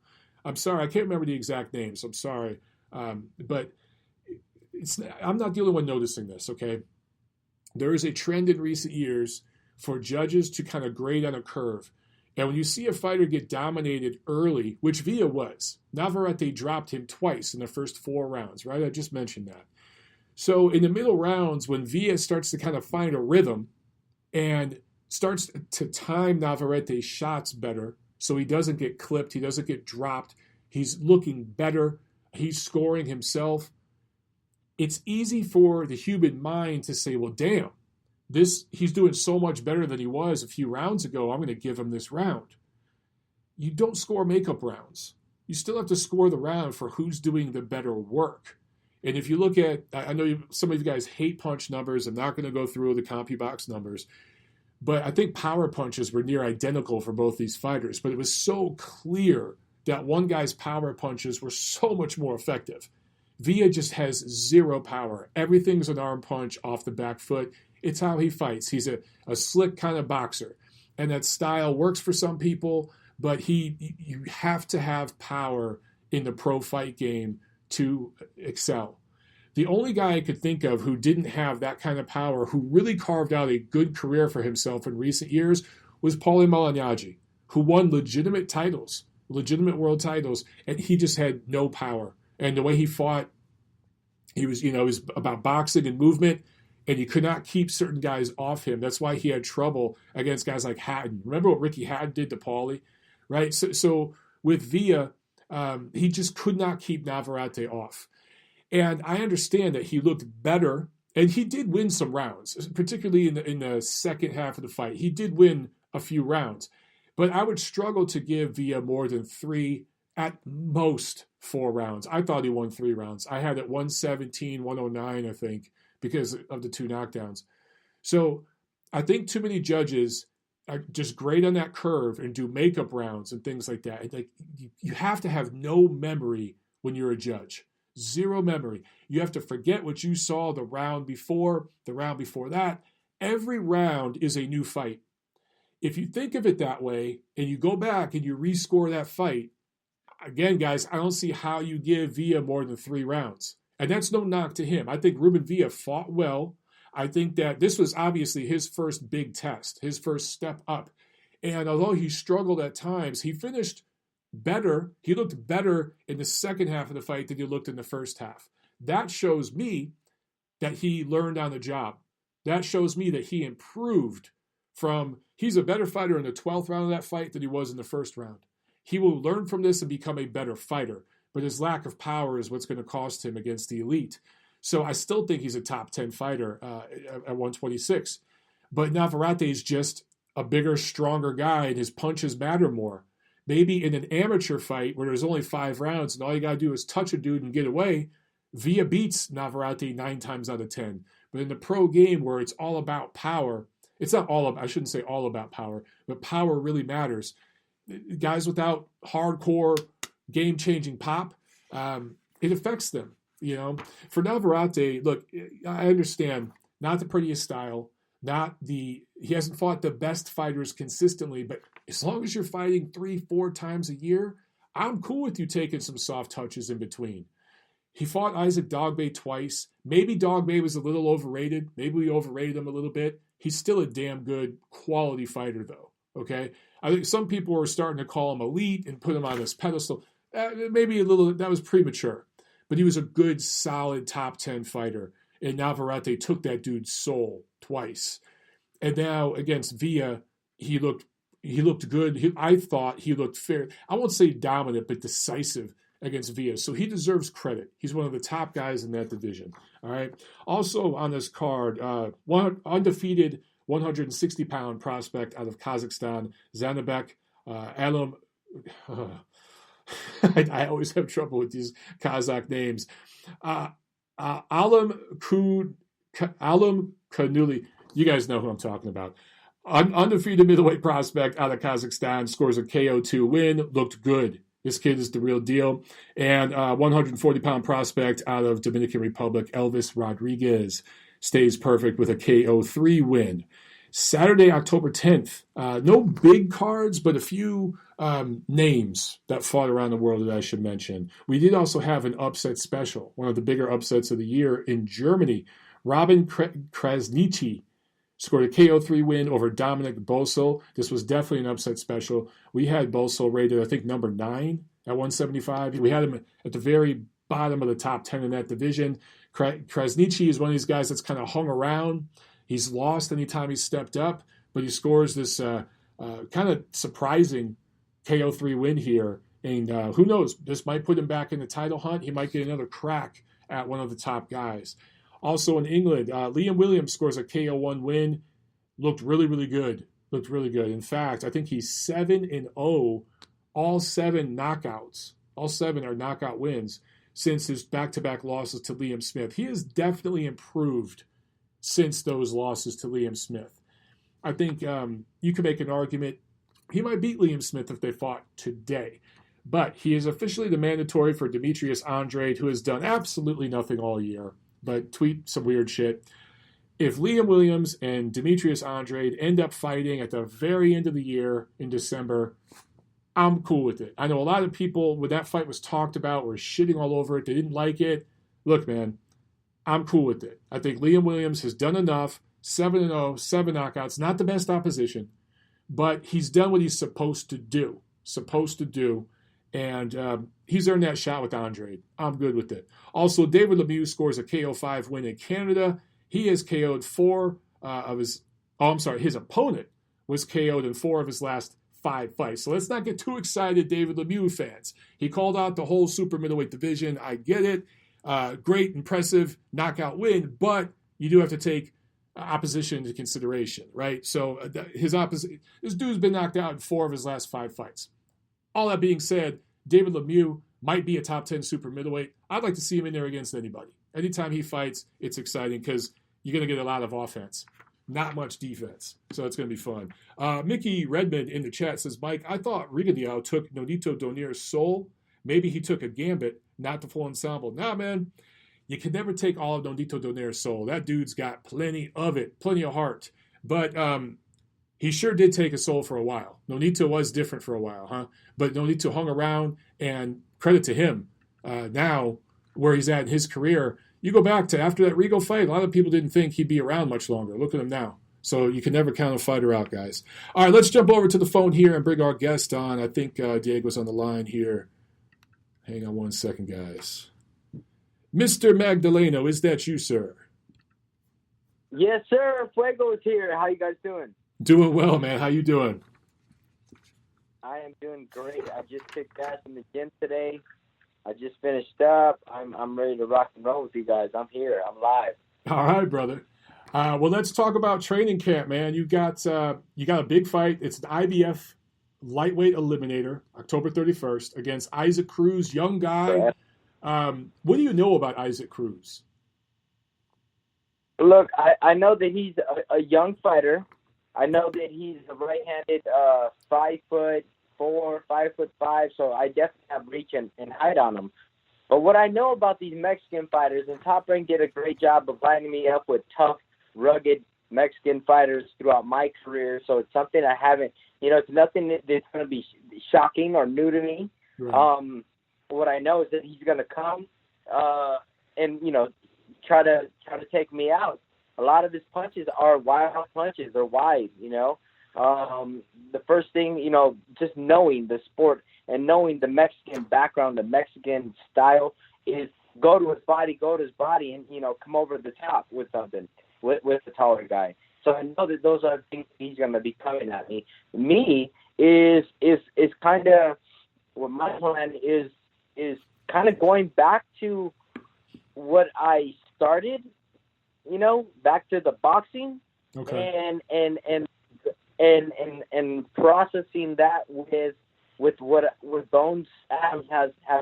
I'm sorry, I can't remember the exact names. I'm sorry. But I'm not the only one noticing this, okay? There is a trend in recent years for judges to kind of grade on a curve. And when you see a fighter get dominated early, which Villa was, Navarrete dropped him twice in the first 4 rounds, right? I just mentioned that. So in the middle rounds, when Villa starts to kind of find a rhythm and starts to time Navarrete's shots better so he doesn't get clipped, he doesn't get dropped, he's looking better, he's scoring himself, it's easy for the human mind to say, well, damn, he's doing so much better than he was a few rounds ago. I'm going to give him this round. You don't score makeup rounds. You still have to score the round for who's doing the better work. And if you look at, I know some of you guys hate punch numbers. I'm not going to go through the CompuBox numbers, but I think power punches were near identical for both these fighters. But it was so clear that one guy's power punches were so much more effective. Villa just has 0 power. Everything's an arm punch off the back foot. It's how he fights. He's a slick kind of boxer. And that style works for some people, but you have to have power in the pro fight game to excel. The only guy I could think of who didn't have that kind of power, who really carved out a good career for himself in recent years, was Paulie Malanagi, who won legitimate titles, legitimate world titles, and he just had no power. And the way he fought, he was about boxing and movement, and you could not keep certain guys off him. That's why he had trouble against guys like Hatton. Remember what Ricky Hatton did to Paulie, right? So with Villa, he just could not keep Navarrete off. And I understand that he looked better, and he did win some rounds, particularly in the second half of the fight. He did win a few rounds, but I would struggle to give Villa more than 3, at most 4 rounds. I thought he won 3 rounds. I had it 117, 109, I think, because of the 2 knockdowns. So I think too many judges are just great on that curve and do makeup rounds and things like that. Like, you have to have no memory when you're a judge. Zero memory. You have to forget what you saw the round before that. Every round is a new fight. If you think of it that way and you go back and you rescore that fight, again, guys, I don't see how you give Villa more than 3 rounds. And that's no knock to him. I think Ruben Villa fought well. I think that this was obviously his first big test, his first step up. And although he struggled at times, he finished better. He looked better in the second half of the fight than he looked in the first half. That shows me that he learned on the job. That shows me that he improved he's a better fighter in the 12th round of that fight than he was in the first round. He will learn from this and become a better fighter, but his lack of power is what's going to cost him against the elite. So I still think he's a top 10 fighter at 126. But Navarrete is just a bigger, stronger guy, and his punches matter more. Maybe in an amateur fight where there's only 5 rounds and all you got to do is touch a dude and get away, Villa beats Navarrete 9 times out of 10. But in the pro game where it's all about power, it's not all about, I shouldn't say all about power, but power really matters. Guys without hardcore game-changing pop, it affects them. For Navarrete, look, I understand, not the prettiest style, he hasn't fought the best fighters consistently, but as long as you're fighting 3-4 times a year, I'm cool with you taking some soft touches in between. He fought Isaac Dogboe twice. Maybe Dogboe was a little overrated. Maybe we overrated him a little bit. He's still a damn good quality fighter, though. Okay? I think some people were starting to call him elite and put him on this pedestal. Maybe a little, that was premature. But he was a good, solid top 10 fighter. And Navarrete took that dude's soul twice. And now against Villa, he looked good. I thought he looked fair. I won't say dominant, but decisive against Villa. So he deserves credit. He's one of the top guys in that division. All right. Also on this card, one undefeated 160-pound prospect out of Kazakhstan, Zanabek Alam. I always have trouble with these Kazakh names. Alam Kanuli. You guys know who I'm talking about. Undefeated middleweight prospect out of Kazakhstan, scores a KO2 win, looked good. This kid is the real deal. And 140-pound prospect out of Dominican Republic, Elvis Rodriguez, stays perfect with a KO3 win. Saturday, October 10th. No big cards, but a few names that fought around the world that I should mention. We did also have an upset special, one of the bigger upsets of the year in Germany. Robin Krasnichi scored a KO3 win over Dominic Bosil. This was definitely an upset special. We had Bosil rated, I think, number 9 at 175. We had him at the very bottom of the top 10 in that division. Krasnichi is one of these guys that's kind of hung around. He's lost anytime he's stepped up, but he scores this kind of surprising KO3 win here. And who knows, this might put him back in the title hunt. He might get another crack at one of the top guys. Also in England, Liam Williams scores a KO1 win. Looked really, really good. In fact, I think he's 7-0, all 7 knockouts. All 7 are knockout wins since his back-to-back losses to Liam Smith. He has definitely improved since those losses to Liam Smith. I think you can make an argument he might beat Liam Smith if they fought today. But he is officially the mandatory for Demetrius Andrade, who has done absolutely nothing all year but tweet some weird shit. If Liam Williams and Demetrius Andrade end up fighting at the very end of the year in December, I'm cool with it. I know a lot of people, when that fight was talked about, were shitting all over it. They didn't like it. Look, man, I'm cool with it. I think Liam Williams has done enough. 7-0, 7 knockouts. Not the best opposition, but he's done what he's supposed to do. And he's earned that shot with Andrade. I'm good with it. Also, David Lemieux scores a KO5 win in Canada. He has KO'd his opponent was KO'd in 4 of his last 5 fights. So let's not get too excited, David Lemieux fans. He called out the whole super middleweight division. I get it. Great, impressive knockout win, but you do have to take opposition into consideration, right? So this dude's been knocked out in 4 of his last 5 fights. All that being said, David Lemieux might be a top 10 super middleweight. I'd like to see him in there against anybody. Anytime he fights, it's exciting because you're going to get a lot of offense, not much defense. So it's going to be fun. Mickey Redmond in the chat says, Mike, I thought Rigondeaux took Nonito Donier's soul. Maybe he took a gambit, not the full ensemble. Nah, man, you can never take all of Nonito Donier's soul. That dude's got plenty of it, plenty of heart. But he sure did take a soul for a while. Nonito was different for a while, huh? But Nonito hung around, and credit to him. Now, where he's at in his career, you go back to after that Rigo fight, a lot of people didn't think he'd be around much longer. Look at him now. So you can never count a fighter out, guys. All right, let's jump over to the phone here and bring our guest on. I think Diego's on the line here. Hang on one second, guys. Mr. Magdaleno, is that you, sir?
Yes, sir. Fuego is here. How you guys doing?
Doing well, man. How you doing?
I am doing great. I just kicked ass in the gym today. I just finished up. I'm ready to rock and roll with you guys. I'm here. I'm live.
All right, brother. Well, let's talk about training camp, man. You got a big fight. It's an IBF lightweight eliminator, October 31st, against Isaac Cruz, young guy. What do you know about Isaac Cruz?
Look, I know that he's a young fighter. I know that he's a right-handed 5'4", 5'5", so I definitely have reach and height on him. But what I know about these Mexican fighters, and Top Rank did a great job of lining me up with tough, rugged Mexican fighters throughout my career, so it's something I haven't, it's nothing that's going to be shocking or new to me. Right. What I know is that he's going to come and, try to take me out. A lot of his punches are wild punches. They're wide, The first thing, just knowing the sport and knowing the Mexican background, the Mexican style is go to his body and, come over the top with something, with the taller guy. So I know that those are things he's going to be coming at me. Me is kind of, what my plan is kind of going back to what I started, back to the boxing, okay, and processing that with what Bones has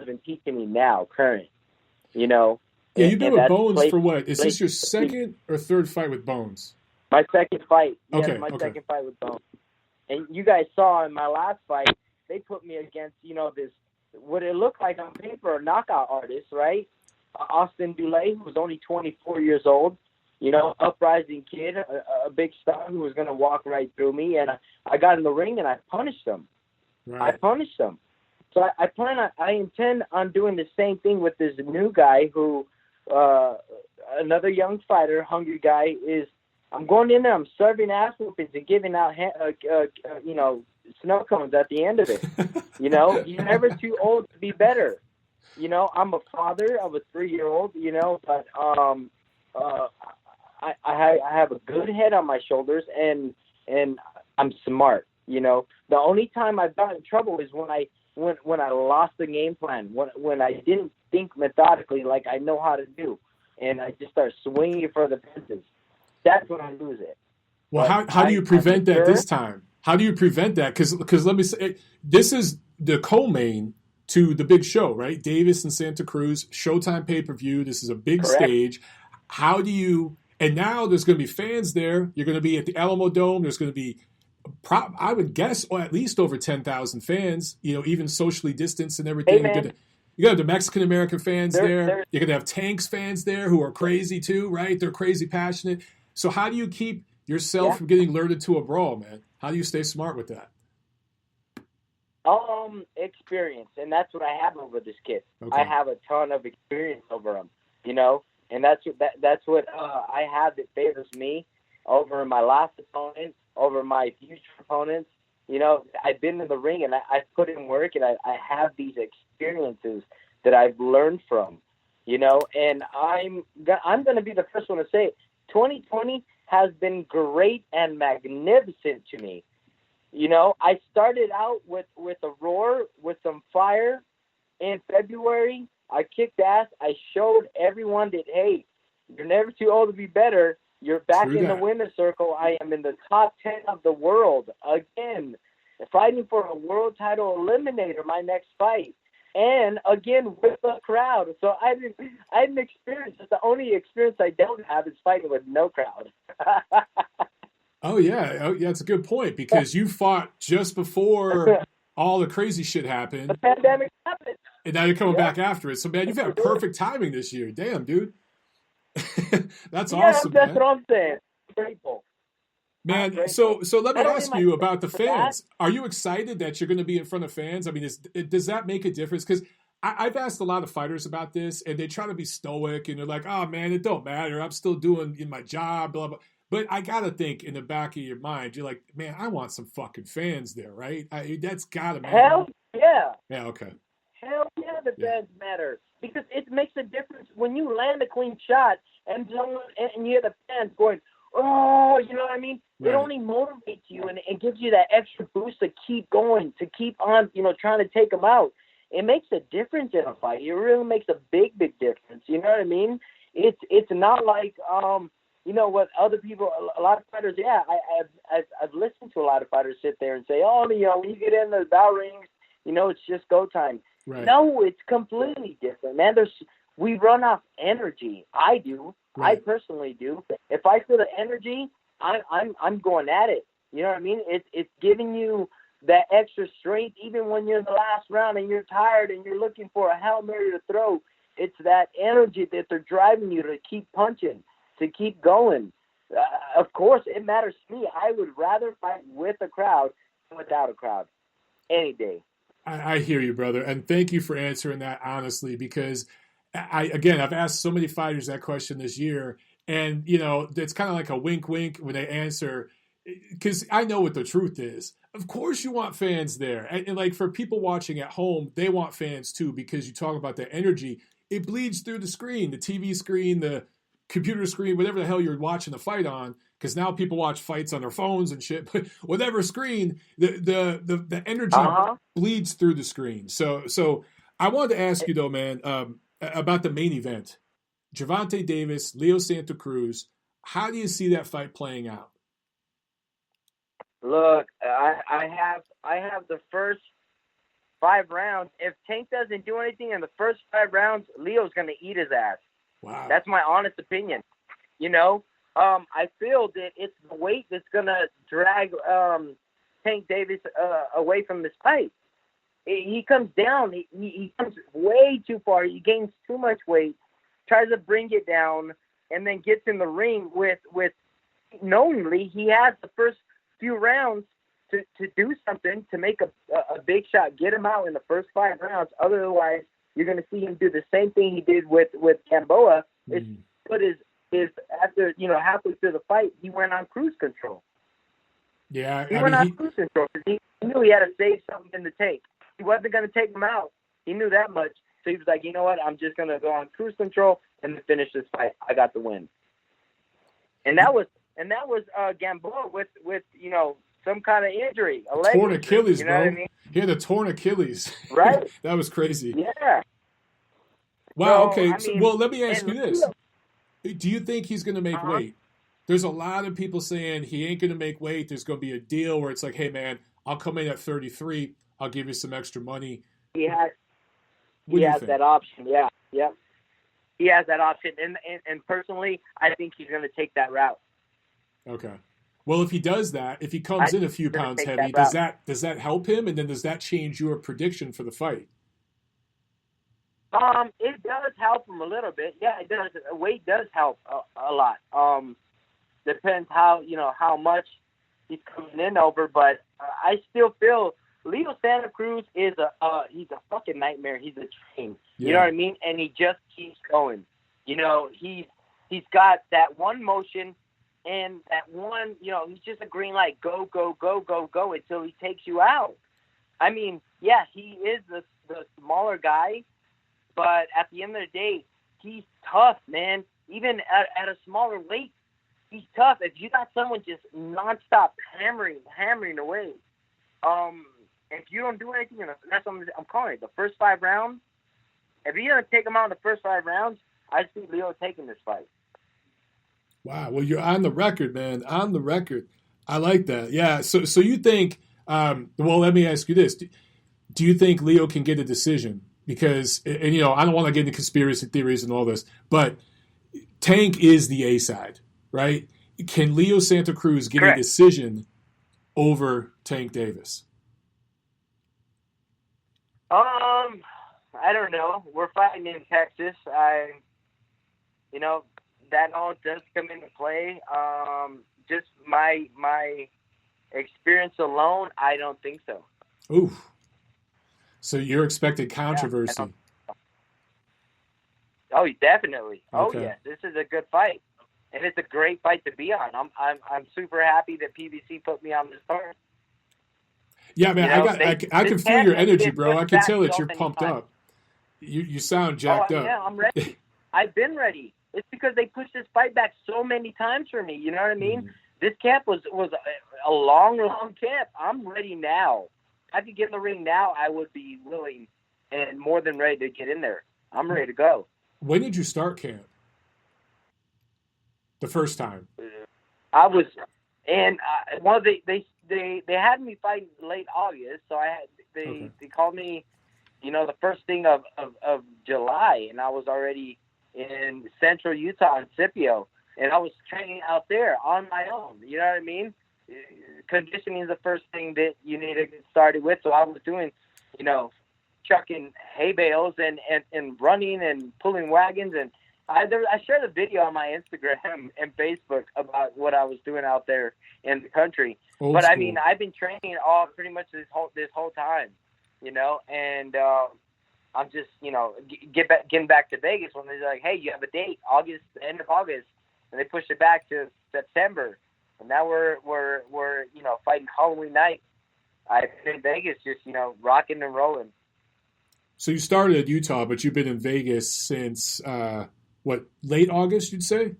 been teaching me now, current,
Yeah, you've been with Bones for what? Is this your second or third fight with Bones?
My second fight. Yes,
okay,
second fight with Bones. And you guys saw in my last fight, they put me against, this, what it looked like on paper, a knockout artist, right? Austin Dulé, who was only 24 years old, uprising kid, a big star who was going to walk right through me. And I got in the ring and I punished him. Right. I punished him. So I intend on doing the same thing with this new guy who, another young fighter, hungry guy, I'm going in there, I'm serving ass whoopings and giving out, snow cones at the end of it. You're never too old to be better. I'm a father of a 3-year-old, but I have a good head on my shoulders and I'm smart. The only time I've gotten in trouble is when I lost the game plan, when I didn't think methodically like I know how to do, and I just start swinging for the fences. That's when I lose it.
Well, how do you prevent that this time? How do you prevent that? Because let me say, this is the co-main to the big show, right? Davis and Santa Cruz, Showtime pay-per-view. This is a big stage. How do you – and now there's going to be fans there. You're going to be at the Alamo Dome. There's going to be, I would guess, at least over 10,000 fans, even socially distanced and everything.
Hey,
you got the Mexican-American fans there. You're going to have Tanks fans there who are crazy too, right? They're crazy passionate. So how do you keep yourself from getting lured into a brawl, man? How do you stay smart with that?
Experience, and that's what I have over this kid.
Okay.
I have a ton of experience over him, and that's what I have that favors me over my last opponent, over my future opponents. I've been in the ring and I put in work, and I have these experiences that I've learned from, and I'm going to be the first one to say it. 2020 has been great and magnificent to me. I started out with a roar, with some fire in February. I kicked ass. I showed everyone that, hey, you're never too old to be better. You're back in the winner's circle. I am in the top 10 of the world again, fighting for a world title eliminator, my next fight. and again with a crowd. So I didn't experience it. The only experience I don't have is fighting with no crowd.
Oh yeah, it's a good point because you fought just before all the crazy shit happened.
The pandemic happened,
and now you're coming back after it. So man, you've had perfect timing this year. Damn, dude. That's awesome.
That's
man.
what I'm saying. Grateful.
Man, so let me ask you about the fans. Are you excited that you're going to be in front of fans? I mean, does that make a difference? Because I've asked a lot of fighters about this, and they try to be stoic, and they're like, "Oh man, it don't matter. I'm still doing my job." Blah blah. But I gotta think in the back of your mind, you're like, "Man, I want some fucking fans there, right?" That's gotta matter.
Hell yeah.
Yeah. Okay.
Hell yeah, the fans matter because it makes a difference when you land a clean shot and you hear the fans going, "Oh," you know what I mean? Right. It only motivates you and it gives you that extra boost to keep going, to keep on, trying to take them out. It makes a difference in a fight. It really makes a big, big difference. You know what I mean? It's not like what other people, a lot of fighters. Yeah, I've listened to a lot of fighters sit there and say, "Oh, when you get in the bell rings, it's just go time." Right. No, it's completely different, man. We run off energy. I do. Right. I personally do. If I feel the energy, I'm going at it. You know what I mean? It's giving you that extra strength, even when you're in the last round and you're tired and you're looking for a Hail Mary to throw. It's that energy that they're driving you to keep punching, to keep going. Of course, it matters to me. I would rather fight with a crowd than without a crowd any day.
I hear you, brother, and thank you for answering that honestly, because I've asked so many fighters that question this year, and it's kind of like a wink wink when they answer, because I know what the truth is. Of course you want fans there, and like for people watching at home, they want fans too, because you talk about the energy. It bleeds through the screen, the TV screen, the computer screen, whatever the hell you're watching the fight on, because now people watch fights on their phones and shit, but whatever screen, the energy bleeds through the screen. So I wanted to ask you though, man, about the main event. Gervonta Davis, Leo Santa Cruz, how do you see that fight playing out?
Look, I have the first 5 rounds. If Tank doesn't do anything in the first 5 rounds, Leo's going to eat his ass.
Wow.
That's my honest opinion. I feel that it's the weight that's going to drag Tank Davis away from this fight. He comes down. He comes way too far. He gains too much weight, tries to bring it down, and then gets in the ring with knowingly he has the first few rounds to do something, to make a big shot, get him out in the first 5 rounds. Otherwise, you're going to see him do the same thing he did with Gamboa. Is put his after halfway through the fight, he went on cruise control.
Yeah,
he went on cruise control because he knew he had to save something in the tank. He wasn't going to take him out. He knew that much. So he was like, you know what? I'm just going to go on cruise control and finish this fight. I got the win. And that was Gamboa with some kind of injury, a leg
torn
injury,
Achilles,
you know
bro.
what I mean?
He had a torn Achilles.
Right.
That was crazy.
Yeah.
Wow. Okay. Well, let me ask you this: do you think he's going to make weight? There's a lot of people saying he ain't going to make weight. There's going to be a deal where it's like, hey man, I'll come in at 33. I'll give you some extra money.
He has that option. Yeah. Yep. He has that option, and personally, I think he's going to take that route.
Okay. Well, if he does that, if he comes in a few pounds heavy, does that help him? And then does that change your prediction for the fight?
It does help him a little bit. Yeah, it does. Weight does help a lot. Depends how much he's coming in over, but I still feel Leo Santa Cruz is he's a fucking nightmare. He's a train. You know what I mean? And he just keeps going. He's got that one motion and that one, he's just a green light. Go, go, go, go, go until he takes you out. I mean, yeah, he is the smaller guy, but at the end of the day, he's tough, man. Even at a smaller weight, he's tough. If you got someone just nonstop hammering away, if you don't do anything, that's what I'm calling it. The first 5 rounds, if he doesn't take him out in the first 5 rounds, I see Leo taking this fight.
Wow. Well, you're on the record, man. On the record. I like that. Yeah. So you think? Well, let me ask you this: do you think Leo can get a decision? because, and I don't want to get into conspiracy theories and all this, but Tank is the A side, right? Can Leo Santa Cruz get
Correct.
a decision over Tank Davis?
I don't know. We're fighting in Texas. That all does come into play. Just my experience alone, I don't think so.
Ooh. So you're expecting controversy.
Yeah, oh, definitely.
Okay.
Oh, yes. This is a good fight. And it's a great fight to be on. I'm super happy that PBC put me on this card.
Yeah, man, I can feel your energy, bro. I can tell that you're pumped up. You sound jacked up.
Yeah, I'm ready. I've been ready. It's because they pushed this fight back so many times for me. You know what I mean? This camp was a long, long camp. I'm ready now. If I could get in the ring now, I would be willing and more than ready to get in there. I'm ready to go.
When did you start camp? The first time?
I was, and they had me fight late August, so they called me, the first thing of July, and I was already in Central Utah in Scipio, and I was training out there on my own. You know what I mean? Conditioning is the first thing that you need to get started with. So I was doing, chucking hay bales and running and pulling wagons, and I shared a video on my Instagram and Facebook about what I was doing out there in the country.
Old school.
I mean, I've been training all pretty much this whole time, and I'm just, getting back to Vegas when they're like, hey, you have a date, the end of August, and they pushed it back to September, and now we're fighting Halloween night. I've been in Vegas, just rocking and rolling.
So you started at Utah, but you've been in Vegas since late August, you'd say?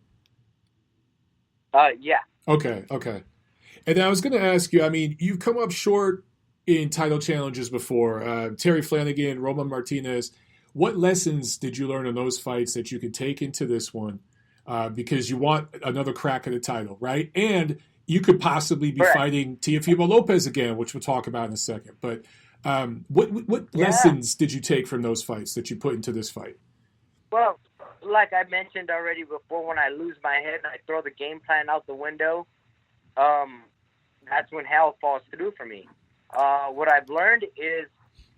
Yeah.
Okay. And I was going to ask you, I mean, you've come up short in title challenges before. Terry Flanagan, Roman Martinez. What lessons did you learn in those fights that you could take into this one? Because you want another crack at the title, right? And you could possibly be fighting Teofimo Lopez again, which we'll talk about in a second. But what lessons did you take from those fights that you put into this fight?
Well, like I mentioned already before, when I lose my head and I throw the game plan out the window, that's when hell falls through for me. What I've learned is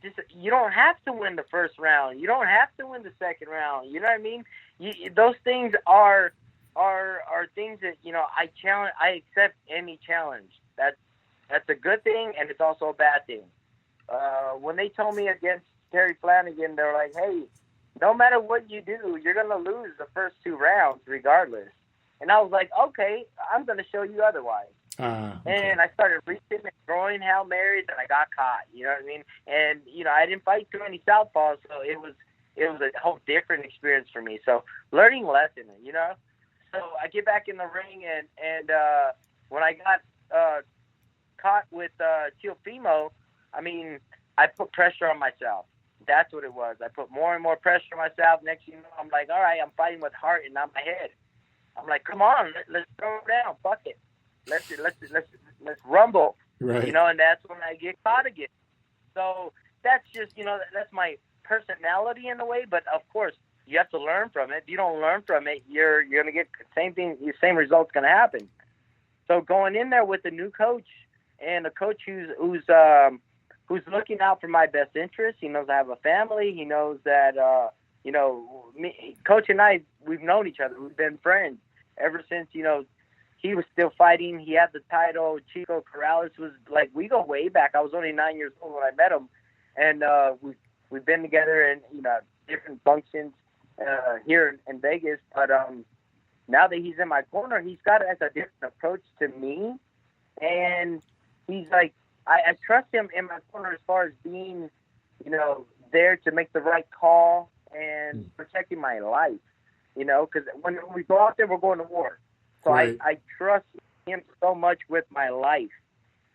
just you don't have to win the first round. You don't have to win the second round. You know what I mean? Those things are things that I accept any challenge. That's a good thing, and it's also a bad thing. When they told me against Terry Flanagan, they're like, hey, no matter what you do, you're going to lose the first two rounds regardless. And I was like, okay, I'm going to show you otherwise.
Okay.
And I started reaching and throwing Hail Marys, and I got caught. You know what I mean? And, I didn't fight too many southpaws, so it was a whole different experience for me. So learning lesson, So I get back in the ring, and when I got caught with Teofimo, I mean, I put pressure on myself. That's what it was. I put more and more pressure on myself. Next thing you know, I'm like, all right, I'm fighting with heart and not my head. I'm like, come on, let's throw it down. Fuck it. Let's rumble.
Right.
And that's when I get caught again. So that's just, that's my personality in a way. But of course, you have to learn from it. If you don't learn from it, you're going to get the same thing. The same result's going to happen. So going in there with a new coach and a coach who's looking out for my best interest. He knows I have a family. He knows that, Coach and I, we've known each other. We've been friends ever since, he was still fighting. He had the title. Chico Corrales was like, we go way back. I was only 9 years old when I met him. And we've been together in, different functions here in Vegas. But now that he's in my corner, he's got a different approach to me. And he's like, I trust him in my corner as far as being, there to make the right call and protecting my life, because when we go out there, we're going to war. So
right.
I trust him so much with my life.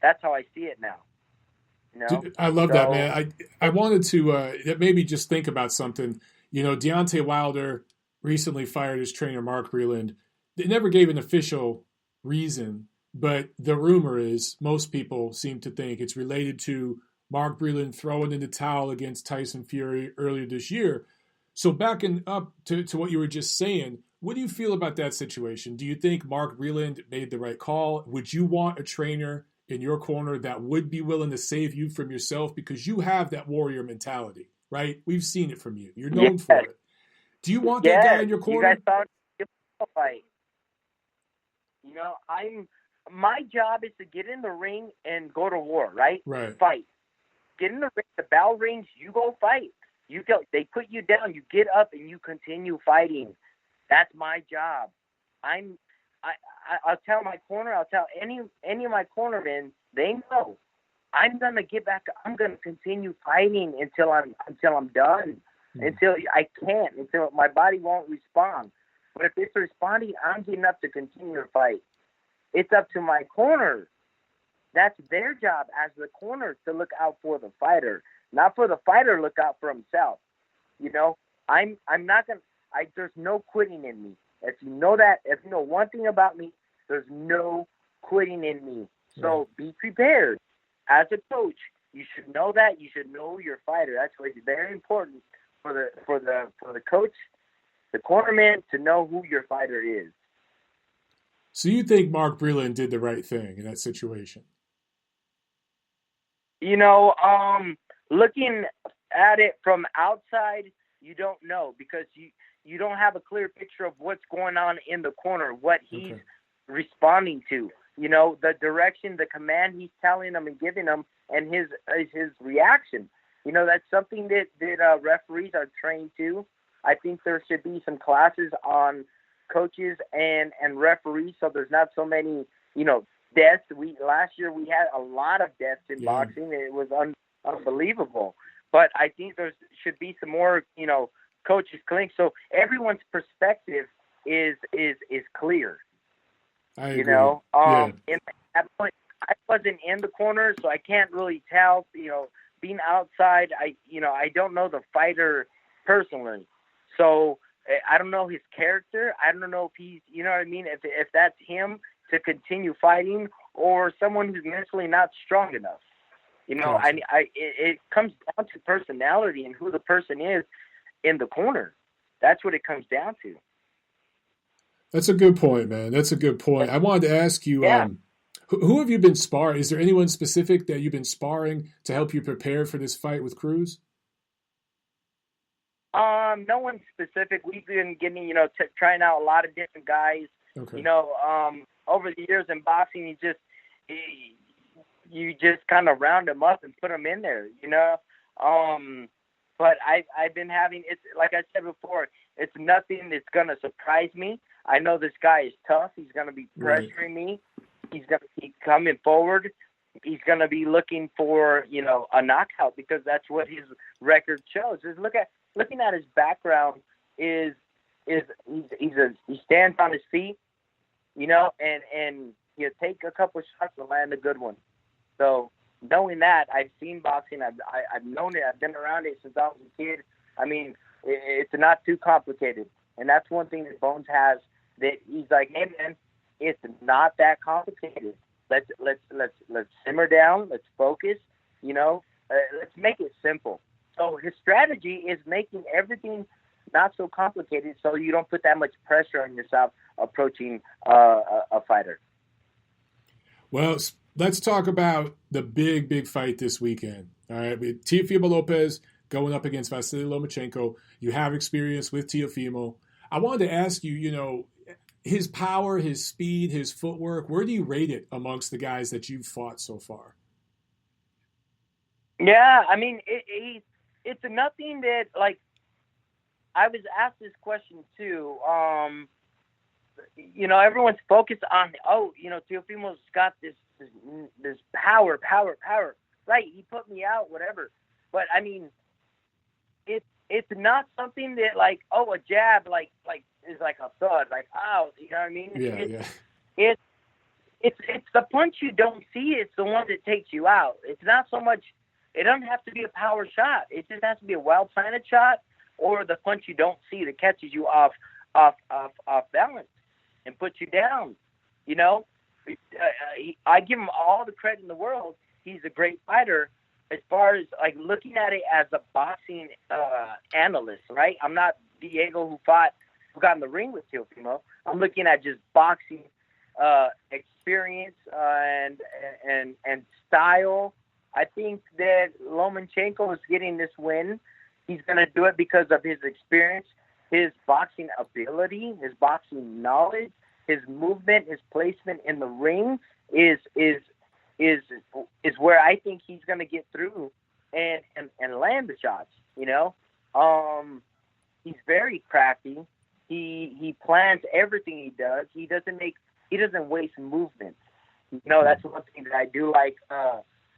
That's how I see it now.
Dude, I love that, man. I wanted to maybe just think about something. Deontay Wilder recently fired his trainer, Mark Breland. They never gave an official reason, but the rumor is most people seem to think it's related to Mark Breland throwing in the towel against Tyson Fury earlier this year. So backing up to what you were just saying, what do you feel about that situation? Do you think Mark Breland made the right call? Would you want a trainer in your corner that would be willing to save you from yourself? Because you have that warrior mentality, right? We've seen it from you. You're known for it. Do you want that guy in your corner?
You guys thought a fight. My job is to get in the ring and go to war, right?
Right.
Fight. Get in the ring, the bell rings, you go fight. You go. They put you down, you get up and you continue fighting. That's my job. I'll tell my corner, I'll tell any of my cornermen, they know I'm gonna get back. I'm gonna continue fighting until I'm done, until I can't, until my body won't respond. But if it's responding, I'm getting up to continue to fight. It's up to my corner. That's their job as the corner to look out for the fighter, not for the fighter to look out for himself. I'm not gonna. There's no quitting in me. If you know that, if you know one thing about me, there's no quitting in me. So be prepared. As a coach, you should know that. You should know your fighter. That's why it's very important for the coach, the cornerman, to know who your fighter is.
So you think Mark Breland did the right thing in that situation?
Looking at it from outside, you don't know because you don't have a clear picture of what's going on in the corner, what he's responding to. The direction, the command he's telling them and giving them, and his reaction. That's something that referees are trained to. I think there should be some classes on coaches and referees, so there's not so many, deaths. Last year we had a lot of deaths in boxing. It was unbelievable. But I think there should be some more, coaches clinics, so everyone's perspective is clear.
I agree.
In that point, I wasn't in the corner, so I can't really tell. Being outside, I don't know the fighter personally, so I don't know his character. I don't know if he's, if that's him to continue fighting or someone who's mentally not strong enough. It comes down to personality and who the person is in the corner. That's what it comes down to.
That's a good point, man. That's a good point. I wanted to ask you, who have you been sparring? Is there anyone specific that you've been sparring to help you prepare for this fight with Cruz?
No one specific. We've been getting, trying out a lot of different guys.
Okay.
Over the years in boxing, you just kind of round them up and put them in there, But I've been having, it's like I said before, it's nothing that's going to surprise me. I know this guy is tough. He's going to be pressuring me. He's going to keep coming forward. He's going to be looking for, a knockout because that's what his record shows. Just looking at his background he stands on his feet, and he'll take a couple of shots and land a good one. So knowing that, I've seen boxing. I've known it. I've been around it since I was a kid. I mean, it's not too complicated, and that's one thing that Bones has. That he's like, hey man, it's not that complicated. Let's simmer down. Let's focus. Let's make it simple. So his strategy is making everything not so complicated, so you don't put that much pressure on yourself approaching a fighter.
Well, let's talk about the big fight this weekend. All right, with Teofimo Lopez going up against Vasiliy Lomachenko. You have experience with Teofimo. I wanted to ask you, his power, his speed, his footwork, where do you rate it amongst the guys that you've fought so far?
Yeah, I mean, it's nothing that, like, I was asked this question too. Everyone's focused on, Teofimo's got this power. Right, he put me out, whatever. But, I mean, it's not something that, like, a jab, like is like a thud, like, ow, you know what I mean? It's the punch you don't see. It's the one that takes you out. It's not so much. It doesn't have to be a power shot. It just has to be a well-planted shot or the punch you don't see that catches you off balance and puts you down. I give him all the credit in the world. He's a great fighter, as far as like looking at it as a boxing analyst, right? I'm not Diego who got in the ring with Teofimo. I'm looking at just boxing experience and style. I think that Lomachenko is getting this win. He's going to do it because of his experience, his boxing ability, his boxing knowledge, his movement, his placement in the ring is where I think he's going to get through and land the shots. You know, he's very crafty. He plans everything he does. He doesn't waste movement. You know, that's one thing that I do like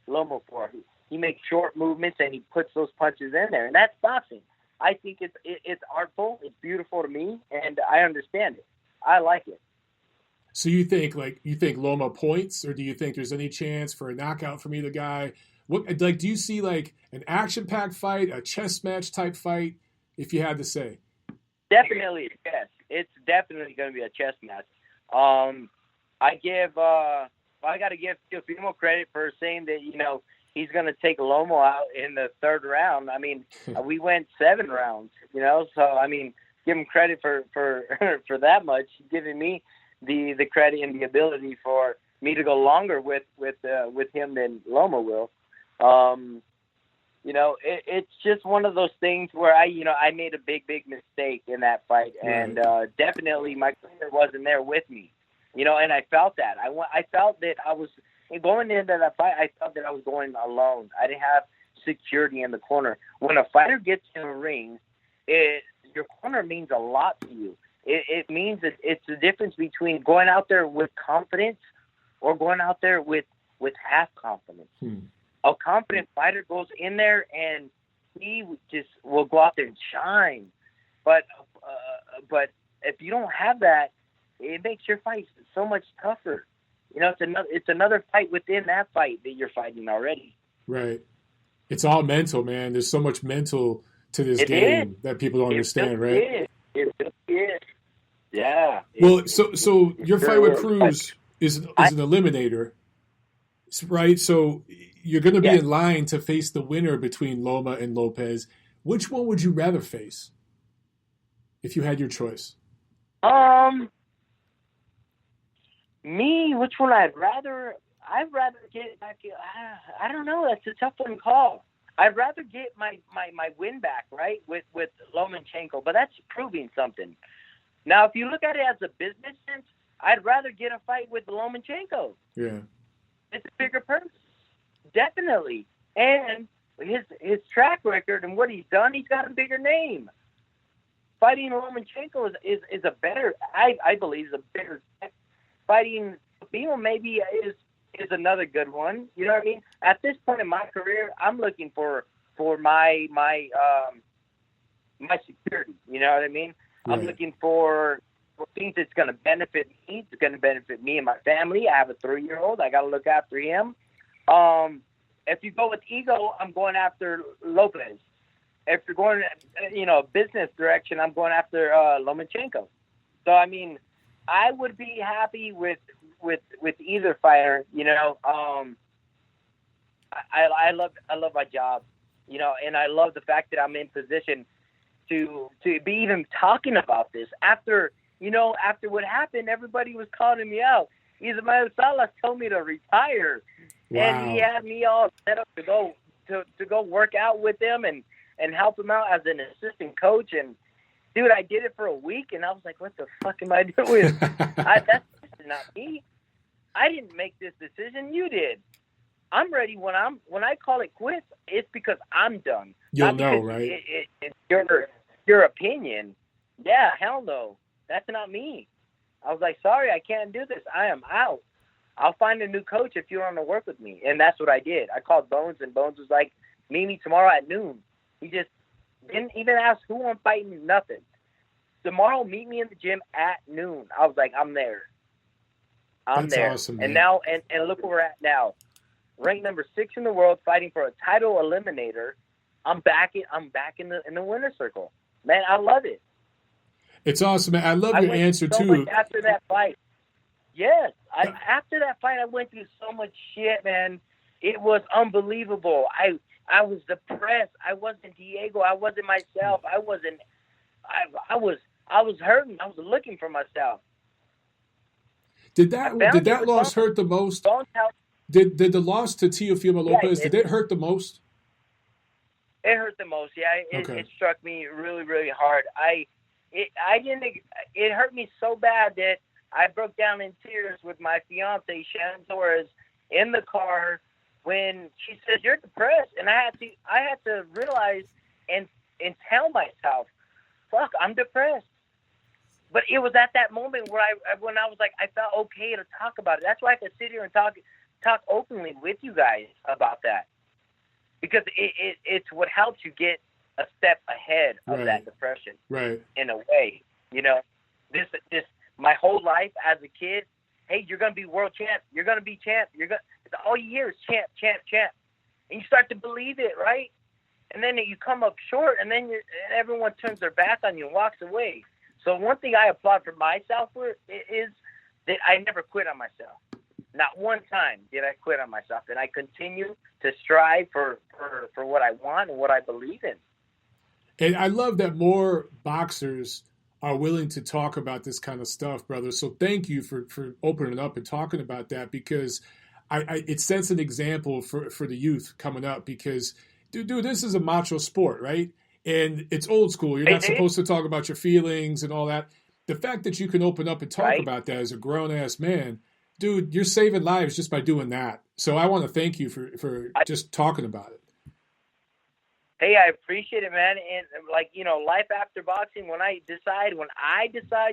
Loma for. He makes short movements and he puts those punches in there, and that's boxing. I think it's artful. It's beautiful to me, and I understand it. I like it.
So you think Loma points, or do you think there's any chance for a knockout from either guy? What do you see like an action-packed fight, a chess match type fight? If you had to say,
definitely yes. It's definitely going to be a chess match. I got to give Teofimo credit for saying that he's going to take Loma out in the third round. I mean, we went 7 rounds. So I mean, give him credit for for that much. He's giving me the credit and the ability for me to go longer with him than Loma will. It's just one of those things where I made a big mistake in that fight, and definitely my trainer wasn't there with me, and I felt that. I felt that I was going into that fight. I felt that I was going alone. I didn't have security in the corner. When a fighter gets in a ring, your corner means a lot to you. It means that it's the difference between going out there with confidence or going out there with half confidence. A confident fighter goes in there and he just will go out there and shine. But if you don't have that, it makes your fight so much tougher. It's another fight within that fight that you're fighting already.
Right. It's all mental, man. There's so much mental to this game that people don't understand, right?
It really is. Yeah.
Well, so your fight with Cruz is an eliminator, right? So you're going to be in line to face the winner between Loma and Lopez. Which one would you rather face if you had your choice?
Me, which one I'd rather get back. I don't know. That's a tough one to call. I'd rather get my win back, right, with Lomachenko, but that's proving something. Now, if you look at it as a business sense, I'd rather get a fight with Lomachenko.
Yeah.
It's a bigger purse. Definitely. And his track record and what he's done, he's got a bigger name. Fighting Lomachenko is a better, I believe, is a bigger step. Fighting Teofimo maybe is another good one. You know what I mean? At this point in my career, I'm looking for my security. You know what I mean?
Right.
I'm looking for things that's going to benefit me. It's going to benefit me and my family. I have a 3-year-old. I got to look after him. If you go with ego, I'm going after Lopez. If you're going, business direction, I'm going after Lomachenko. So I mean, I would be happy with either fighter. I love my job, and I love the fact that I'm in position to be even talking about this after what happened. Everybody was calling me out. Emanuel Salas told me to retire, and he had me all set up to go work out with him and help him out as an assistant coach. And dude, I did it for a week, and I was like, "What the fuck am I doing? That's not me. I didn't make this decision. You did. I'm ready when I call it quits. It's because I'm done.
You'll know, right?
It's your opinion. Yeah, hell no. That's not me. I was like, sorry, I can't do this. I am out. I'll find a new coach if you want to work with me. And that's what I did. I called Bones, and Bones was like, meet me tomorrow at noon. He just didn't even ask who I'm fighting, nothing. Tomorrow, meet me in the gym at noon. I was like, I'm there.
That's
there.
Awesome,
and
man.
now, and look where we're at now. Ranked number 6 in the world, fighting for a title eliminator. I'm back in the winner's circle. Man, I love it.
It's awesome, man. I love your answer
so
too.
Much after that fight. Yes. After that fight, I went through so much shit, man. It was unbelievable. I was depressed. I wasn't Diego. I wasn't myself. I was hurting. I was looking for myself.
Did that loss hurt the most? Did the loss to Teofimo Lopez, did it hurt the most?
It hurt the most. Yeah, it struck me really, really hard. It hurt me so bad that I broke down in tears with my fiance Shannon Torres in the car when she said, "You're depressed," and I had to realize and tell myself, "Fuck, I'm depressed." But it was at that moment where when I was like, I felt okay to talk about it. That's why I could sit here and talk openly with you guys about that, because it's what helps you get a step ahead of that depression.
Right.
In a way, this my whole life as a kid. Hey, you're gonna be world champ. You're gonna be champ. All you hear is champ, champ, champ, and you start to believe it, right? And then you come up short, and then everyone turns their back on you and walks away. So one thing I applaud for myself is that I never quit on myself. Not one time did I quit on myself, and I continue to strive for what I want and what I believe in.
And I love that more boxers are willing to talk about this kind of stuff, brother. So thank you for opening up and talking about that, because it sets an example for the youth coming up, because, dude, this is a macho sport, right? And it's old school. You're not supposed to talk about your feelings and all that. The fact that you can open up and talk about that as a grown-ass man, dude, you're saving lives just by doing that. So I want to thank you for just talking about it.
Hey, I appreciate it, man. And life after boxing, when I decide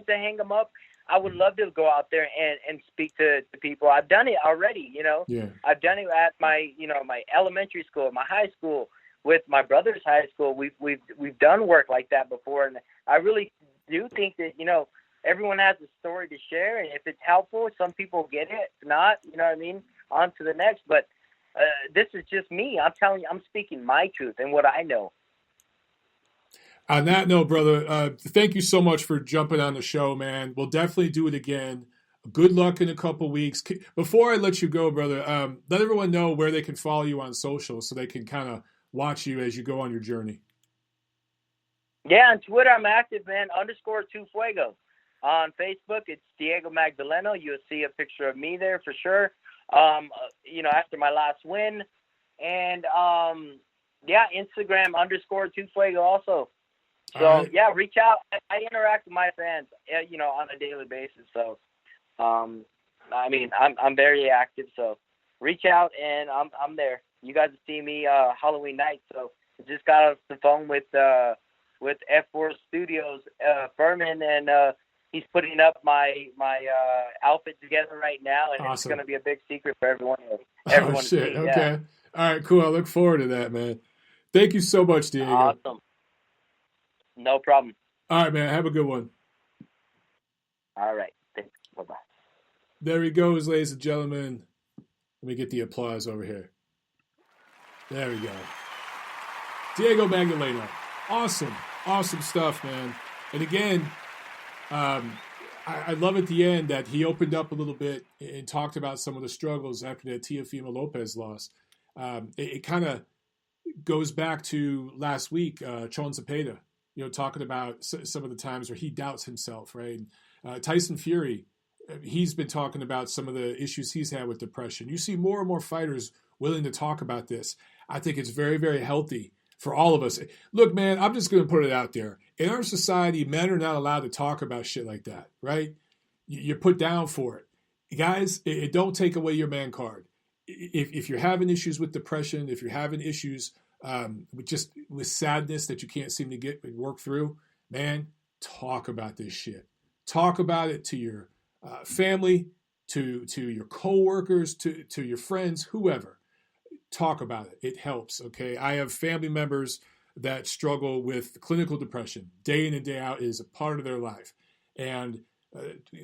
to hang them up, I would love to go out there and speak to people. I've done it already,
Yeah.
I've done it at my elementary school, my high school, with my brother's high school. We've done work like that before, and I really do think that everyone has a story to share, and if it's helpful, some people get it. If not, on to the next. But this is just me. I'm telling you, I'm speaking my truth and what I know.
On that note, brother, thank you so much for jumping on the show, man. We'll definitely do it again. Good luck in a couple weeks. Before I let you go, brother, let everyone know where they can follow you on social so they can kind of watch you as you go on your journey.
Yeah, on Twitter, I'm active, man, _2fuego. On Facebook, it's Diego Magdaleno. You'll see a picture of me there for sure. After my last win. And, Instagram _2fuego also. So, reach out. I interact with my fans, on a daily basis. So, I'm very active. So, reach out, and I'm there. You guys will see me Halloween night. So, I just got off the phone with F4 Studios, Furman, and he's putting up my outfit together right now, and Awesome. It's going to be a big secret for everyone.
Oh, shit. Okay. Yeah. All right, cool. I look forward to that, man. Thank you so much, Diego.
Awesome. No problem.
All right, man. Have a good one.
All right. Thanks. Bye-bye.
There he goes, ladies and gentlemen. Let me get the applause over here. There we go. Diego Magdaleno. Awesome. Awesome stuff, man. And again, I love at the end that he opened up a little bit and talked about some of the struggles after the Teofimo Lopez loss. It kind of goes back to last week, Chon Zepeda, talking about some of the times where he doubts himself, right? Tyson Fury, he's been talking about some of the issues he's had with depression. You see more and more fighters willing to talk about this. I think it's very, very healthy for all of us. Look, man, I'm just going to put it out there. In our society, men are not allowed to talk about shit like that, right? You're put down for it. Guys, it don't take away your man card. If you're having issues with depression, if you're having issues with sadness that you can't seem to work through, man, talk about this shit. Talk about it to your family, to your coworkers, to your friends, whoever. Talk about it. It helps, okay? I have family members that struggle with clinical depression. Day in and day out is a part of their life. And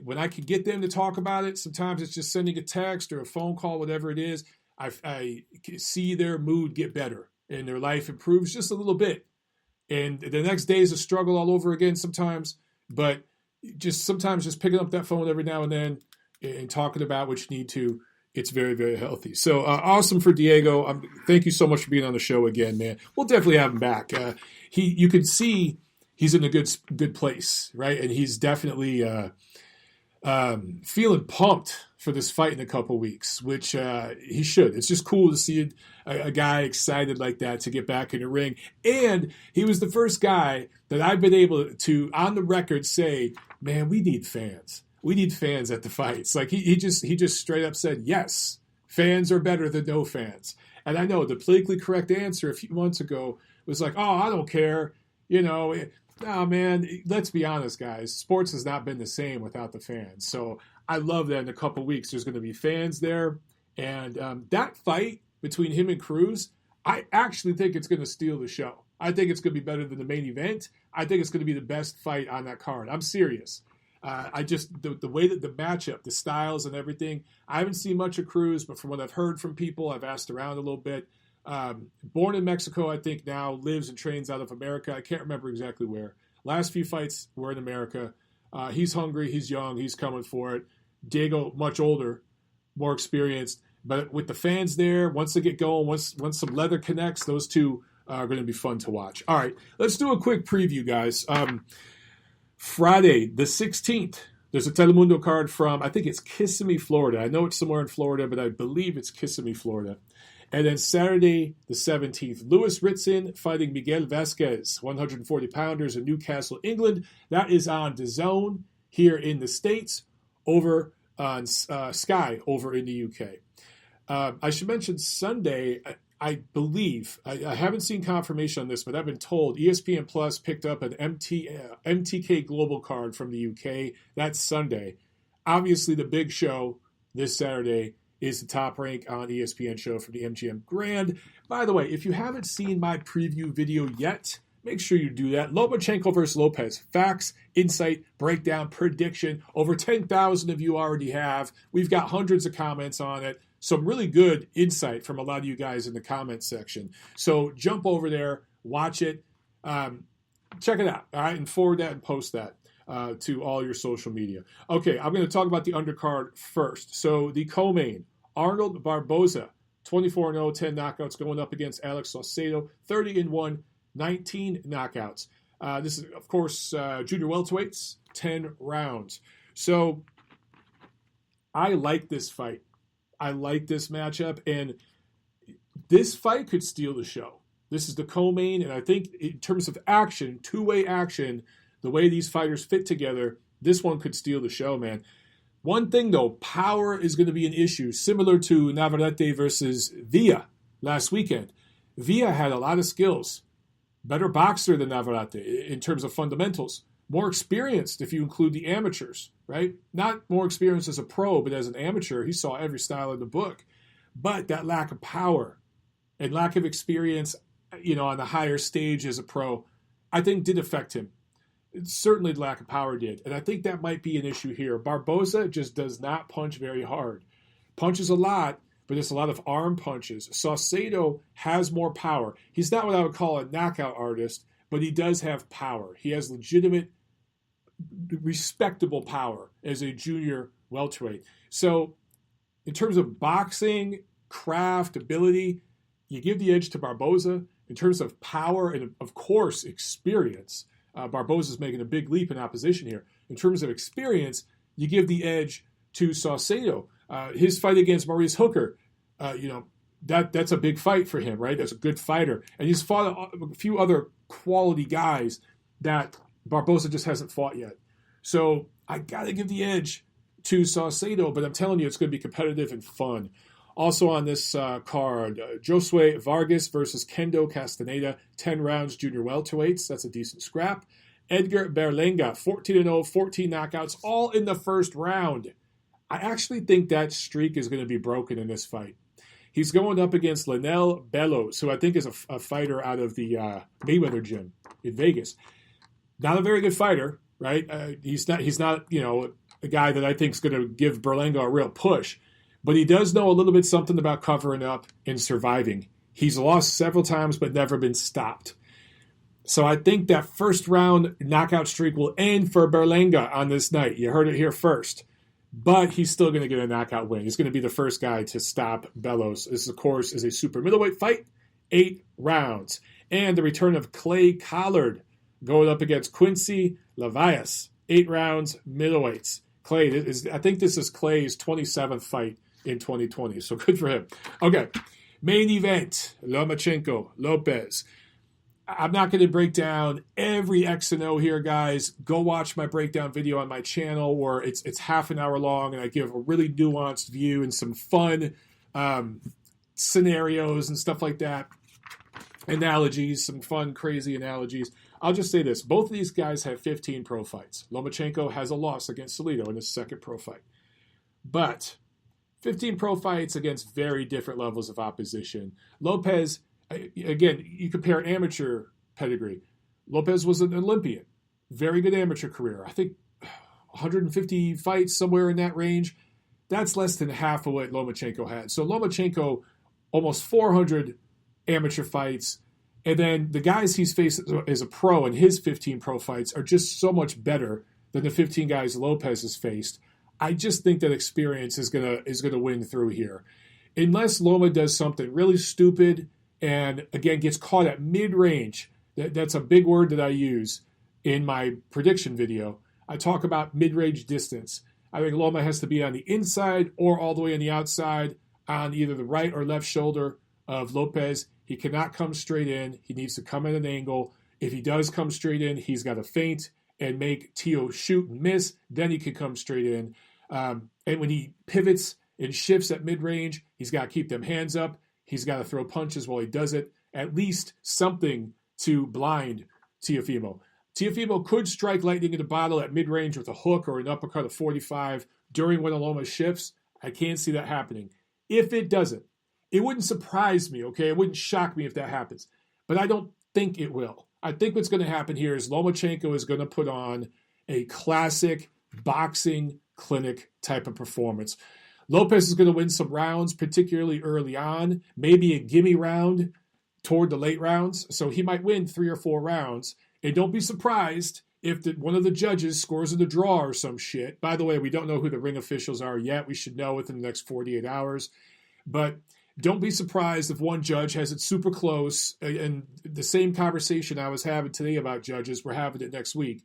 when I can get them to talk about it, sometimes it's just sending a text or a phone call, whatever it is, I see their mood get better and their life improves just a little bit. And the next day is a struggle all over again sometimes, but sometimes just picking up that phone every now and then and talking about what you need to, it's very, very healthy. So awesome for Diego. Thank you so much for being on the show again, man. We'll definitely have him back. You can see he's in a good place, right? And he's definitely feeling pumped for this fight in a couple weeks, which he should. It's just cool to see a guy excited like that to get back in the ring. And he was the first guy that I've been able to, on the record, say, man, we need fans. We need fans at the fights. Like he just straight up said, yes, fans are better than no fans. And I know the politically correct answer a few months ago was like, oh, I don't care. No, man, let's be honest, guys. Sports has not been the same without the fans. So I love that in a couple weeks there's going to be fans there. And that fight between him and Cruz, I actually think it's going to steal the show. I think it's going to be better than the main event. I think it's going to be the best fight on that card. I'm serious. The way that the matchup, the styles and everything, I haven't seen much of Cruz, but from what I've heard from people, I've asked around a little bit. Born in Mexico, I think now, lives and trains out of America. I can't remember exactly where. Last few fights were in America. He's hungry, he's young, he's coming for it. Diego, much older, more experienced. But with the fans there, once they get going, once some leather connects, those two are going to be fun to watch. All right, let's do a quick preview, guys. Friday, the 16th, there's a Telemundo card from, I think it's Kissimmee, Florida. I know it's somewhere in Florida, but I believe it's Kissimmee, Florida. And then Saturday, the 17th, Louis Ritson fighting Miguel Vasquez, 140-pounders in Newcastle, England. That is on DAZN here in the States, over on Sky over in the UK. I should mention Sunday, I believe, I haven't seen confirmation on this, but I've been told ESPN Plus picked up an MTK Global card from the UK. That's Sunday. Obviously, the big show this Saturday is the Top Rank on ESPN show from the MGM Grand. By the way, if you haven't seen my preview video yet, make sure you do that. Lomachenko versus Lopez. Facts, insight, breakdown, prediction. Over 10,000 of you already have. We've got hundreds of comments on it. Some really good insight from a lot of you guys in the comments section. So jump over there, watch it, check it out, all right, and forward that and post that to all your social media. Okay, I'm going to talk about the undercard first. So the co-main, Arnold Barboza, 24-0, 10 knockouts, going up against Alex Saucedo, 30-1, 19 knockouts. This is, of course, junior welterweights, 10 rounds. So I like this fight. I like this matchup, and this fight could steal the show. This is the co-main, and I think in terms of action, two-way action, the way these fighters fit together, this one could steal the show, man. One thing, though, power is going to be an issue, similar to Navarrete versus Villa last weekend. Villa had a lot of skills. Better boxer than Navarrete in terms of fundamentals. More experienced if you include the amateurs, right? Not more experienced as a pro, but as an amateur, he saw every style in the book. But that lack of power and lack of experience, on the higher stage as a pro, I think did affect him. Certainly the lack of power did. And I think that might be an issue here. Barboza just does not punch very hard. Punches a lot, but there's a lot of arm punches. Saucedo has more power. He's not what I would call a knockout artist, but he does have power. He has legitimate, respectable power as a junior welterweight. So in terms of boxing, craft, ability, you give the edge to Barboza. In terms of power and, of course, experience, Barboza's making a big leap in opposition here. In terms of experience, you give the edge to Saucedo. His fight against Maurice Hooker, that's a big fight for him, right? That's a good fighter. And he's fought a few other quality guys that Barboza just hasn't fought yet. So I got to give the edge to Saucedo, but I'm telling you, it's going to be competitive and fun. Also on this card, Josue Vargas versus Kendo Castaneda, 10 rounds junior welterweights. That's a decent scrap. Edgar Berlanga, 14-0, 14 knockouts, all in the first round. I actually think that streak is going to be broken in this fight. He's going up against Linnell Bellows, who I think is a fighter out of the Mayweather gym in Vegas. Not a very good fighter, right? He's not a guy that I think is going to give Berlanga a real push. But he does know a little bit something about covering up and surviving. He's lost several times but never been stopped. So I think that first round knockout streak will end for Berlanga on this night. You heard it here first. but he's still going to get a knockout win. He's going to be the first guy to stop Bellows. This, of course, is a super middleweight fight, 8 rounds. And the return of Clay Collard going up against Quincy Levias, 8 rounds, middleweights. Clay, I think this is Clay's 27th fight in 2020, so good for him. Okay, main event, Lomachenko Lopez. I'm not going to break down every X and O here, guys. Go watch my breakdown video on my channel where it's half an hour long and I give a really nuanced view and some fun scenarios and stuff like that. Analogies, some fun, crazy analogies. I'll just say this. Both of these guys have 15 pro fights. Lomachenko has a loss against Salido in his second pro fight. But 15 pro fights against very different levels of opposition. Lopez, again, you compare amateur pedigree. Lopez was an Olympian. Very good amateur career. I think 150 fights, somewhere in that range. That's less than half of what Lomachenko had. So Lomachenko, almost 400 amateur fights. And then the guys he's faced as a pro in his 15 pro fights are just so much better than the 15 guys Lopez has faced. I just think that experience is gonna win through here. Unless Loma does something really stupid and, again, gets caught at mid-range. That's a big word that I use in my prediction video. I talk about mid-range distance. I think Loma has to be on the inside or all the way on the outside on either the right or left shoulder of Lopez. He cannot come straight in. He needs to come at an angle. If he does come straight in, he's got to feint and make Teo shoot and miss. Then he can come straight in. And when he pivots and shifts at mid-range, he's got to keep them hands up. He's got to throw punches while he does it. At least something to blind Teofimo. Teofimo could strike lightning in the bottle at mid-range with a hook or an uppercut of 45 during when Loma shifts. I can't see that happening. If it doesn't, it wouldn't surprise me, okay? It wouldn't shock me if that happens. But I don't think it will. I think what's going to happen here is Lomachenko is going to put on a classic boxing clinic type of performance. Lopez is going to win some rounds, particularly early on, maybe a gimme round toward the late rounds. So he might win 3 or 4 rounds. And don't be surprised if one of the judges scores in a draw or some shit. By the way, we don't know who the ring officials are yet. We should know within the next 48 hours. But don't be surprised if one judge has it super close. And the same conversation I was having today about judges, we're having it next week.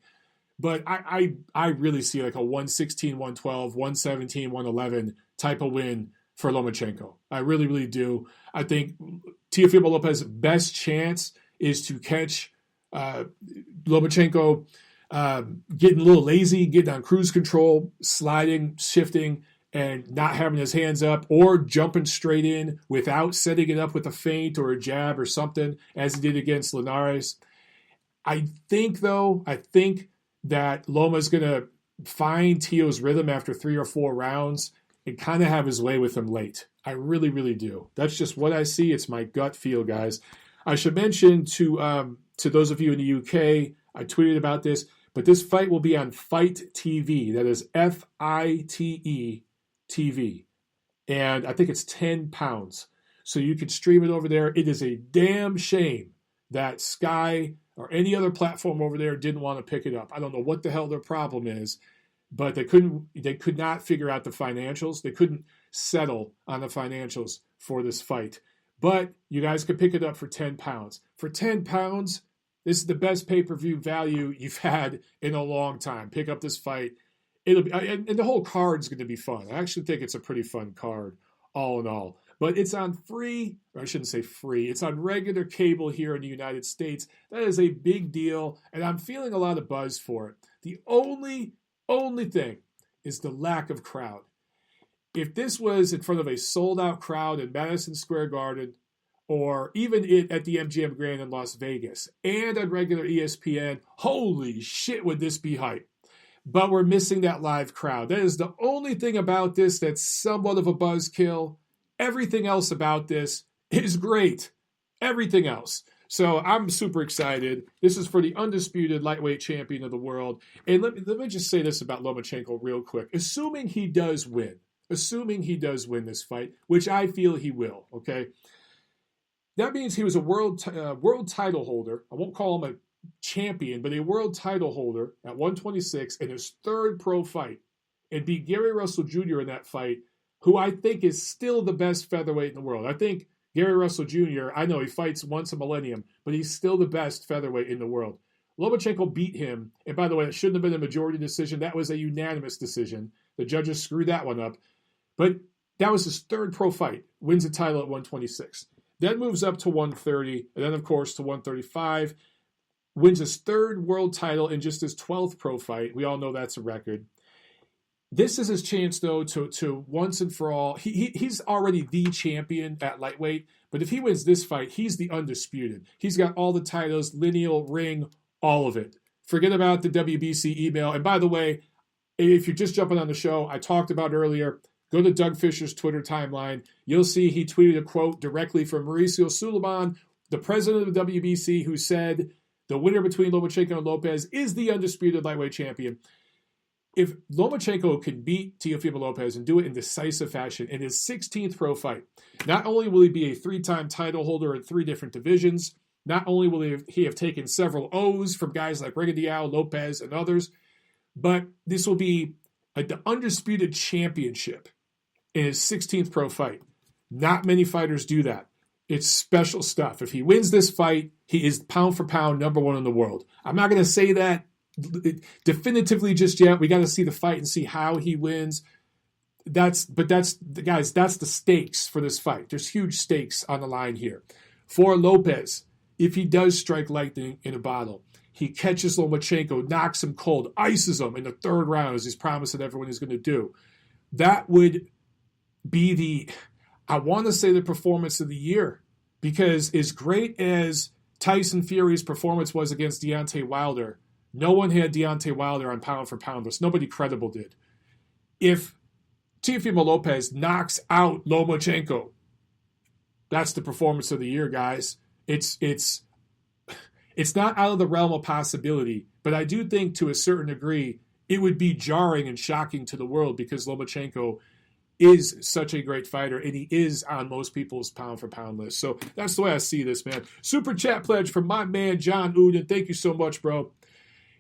But I really see like a 116, 112, 117, 111 type of win for Lomachenko. I really, really do. I think Teofimo Lopez's best chance is to catch Lomachenko getting a little lazy, getting on cruise control, sliding, shifting, and not having his hands up or jumping straight in without setting it up with a feint or a jab or something as he did against Linares. I think that Loma's going to find Teo's rhythm after 3 or 4 rounds and kind of have his way with him late. I really, really do. That's just what I see. It's my gut feel, guys. I should mention to those of you in the UK, I tweeted about this, but this fight will be on Fight TV. That is FITE TV. And I think it's £10. So you can stream it over there. It is a damn shame that Sky or any other platform over there didn't want to pick it up. I don't know what the hell their problem is, but they could not figure out the financials. They couldn't settle on the financials for this fight. But you guys could pick it up for £10. For £10, this is the best pay-per-view value you've had in a long time. Pick up this fight. It'll be, and the whole card's going to be fun. I actually think it's a pretty fun card, all in all. But it's on free, or I shouldn't say free, it's on regular cable here in the United States. That is a big deal, and I'm feeling a lot of buzz for it. The only thing is the lack of crowd. If this was in front of a sold-out crowd in Madison Square Garden, or even at the MGM Grand in Las Vegas, and on regular ESPN, holy shit, would this be hype. But we're missing that live crowd. That is the only thing about this that's somewhat of a buzzkill. Everything else about this is great. Everything else. So I'm super excited. This is for the undisputed lightweight champion of the world. And let me just say this about Lomachenko real quick. Assuming he does win this fight, which I feel he will, okay? That means he was a world title holder. I won't call him a champion, but a world title holder at 126 in his 3rd pro fight and beat Gary Russell Jr. in that fight, who I think is still the best featherweight in the world. I think Gary Russell Jr., I know he fights once a millennium, but he's still the best featherweight in the world. Lomachenko beat him, and by the way, it shouldn't have been a majority decision. That was a unanimous decision. The judges screwed that one up. But that was his third pro fight. Wins the title at 126. Then moves up to 130, and then, of course, to 135. Wins his third world title in just his 12th pro fight. We all know that's a record. This is his chance, though, to once and for all. He's already the champion at lightweight, but if he wins this fight, he's the undisputed. He's got all the titles, lineal, ring, all of it. Forget about the WBC email. And by the way, if you're just jumping on the show, I talked about earlier, go to Doug Fisher's Twitter timeline. You'll see he tweeted a quote directly from Mauricio Sulaiman, the president of the WBC, who said the winner between Lomachenko and Lopez is the undisputed lightweight champion. If Lomachenko can beat Teofimo Lopez and do it in decisive fashion in his 16th pro fight, not only will he be a 3-time title holder in 3 different divisions, not only will he have taken several O's from guys like Rigondeaux, Lopez, and others, but this will be the undisputed championship in his 16th pro fight. Not many fighters do that. It's special stuff. If he wins this fight, he is pound for pound number 1 in the world. I'm not going to say that definitively just yet. We got to see the fight and see how he wins. That's the stakes for this fight. There's huge stakes on the line here. For Lopez, if he does strike lightning in a bottle, he catches Lomachenko, knocks him cold, ices him in the 3rd round, as he's promised that everyone is going to do. That would be I want to say the performance of the year, because as great as Tyson Fury's performance was against Deontay Wilder, no one had Deontay Wilder on pound for pound list. Nobody credible did. If Teofimo Lopez knocks out Lomachenko, that's the performance of the year, guys. It's not out of the realm of possibility, but I do think to a certain degree it would be jarring and shocking to the world, because Lomachenko is such a great fighter, and he is on most people's pound-for-pound list. So that's the way I see this, man. Super chat pledge from my man, John Uden. Thank you so much, bro.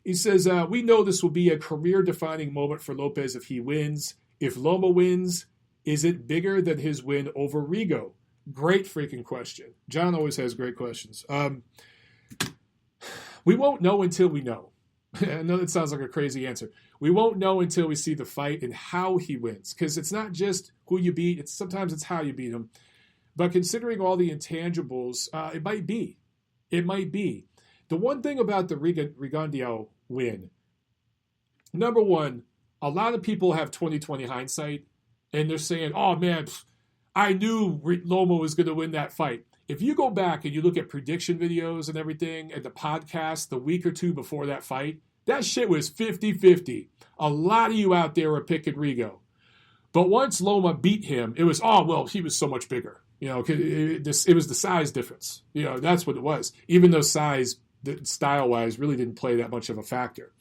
He says, we know this will be a career-defining moment for Lopez if he wins. If Loma wins, is it bigger than his win over Rigo? Great freaking question. John always has great questions. We won't know until we know. I know that sounds like a crazy answer. We won't know until we see the fight and how he wins, because it's not just who you beat. Sometimes it's how you beat him. But considering all the intangibles, it might be. It might be. The one thing about the Rigondeaux win, number one, a lot of people have 20/20 hindsight, and they're saying, oh, man, I knew Loma was going to win that fight. If you go back and you look at prediction videos and everything and the podcast the week or two before that fight, that shit was 50-50. A lot of you out there were picking Rigo. But once Loma beat him, it was, oh, well, he was so much bigger. You know, it was the size difference. You know, that's what it was. Even though size, style-wise, really didn't play that much of a factor.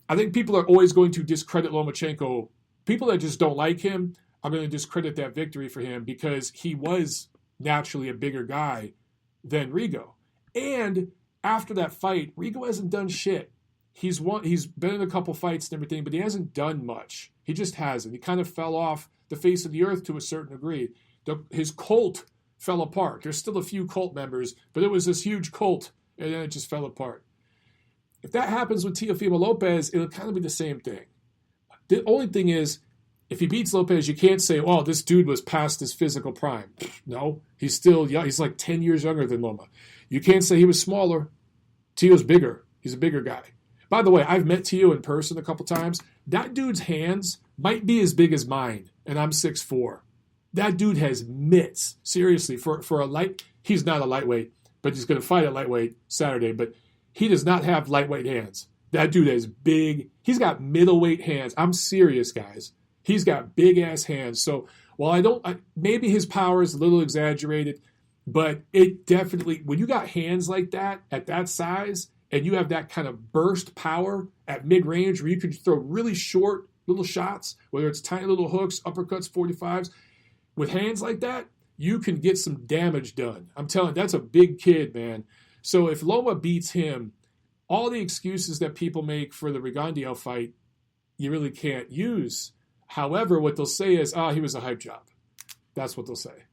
I think people are always going to discredit Lomachenko. People that just don't like him are going to discredit that victory for him, because he was naturally a bigger guy than Rigo. And after that fight, Rigo hasn't done shit. He's been in a couple fights and everything, but he hasn't done much. He just hasn't. He kind of fell off the face of the earth to a certain degree. His cult fell apart. There's still a few cult members, but it was this huge cult, and then it just fell apart. If that happens with Teofimo Lopez, it'll kind of be the same thing. The only thing is, if he beats Lopez, you can't say, oh, this dude was past his physical prime. No, he's still young. He's like 10 years younger than Loma. You can't say he was smaller. Teo's bigger. He's a bigger guy. By the way, I've met Teo in person a couple times. That dude's hands might be as big as mine, and I'm 6'4". That dude has mitts. Seriously, for a light, he's not a lightweight, but he's going to fight at lightweight Saturday, but he does not have lightweight hands. That dude is big. He's got middleweight hands. I'm serious, guys. He's got big-ass hands. So while maybe his power is a little exaggerated, but it definitely, when you got hands like that, at that size, and you have that kind of burst power at mid-range where you can throw really short little shots, whether it's tiny little hooks, uppercuts, 45s, with hands like that, you can get some damage done. I'm telling you, that's a big kid, man. So if Loma beats him, all the excuses that people make for the Rigondeaux fight, you really can't use. However, what they'll say is, he was a hype job. That's what they'll say.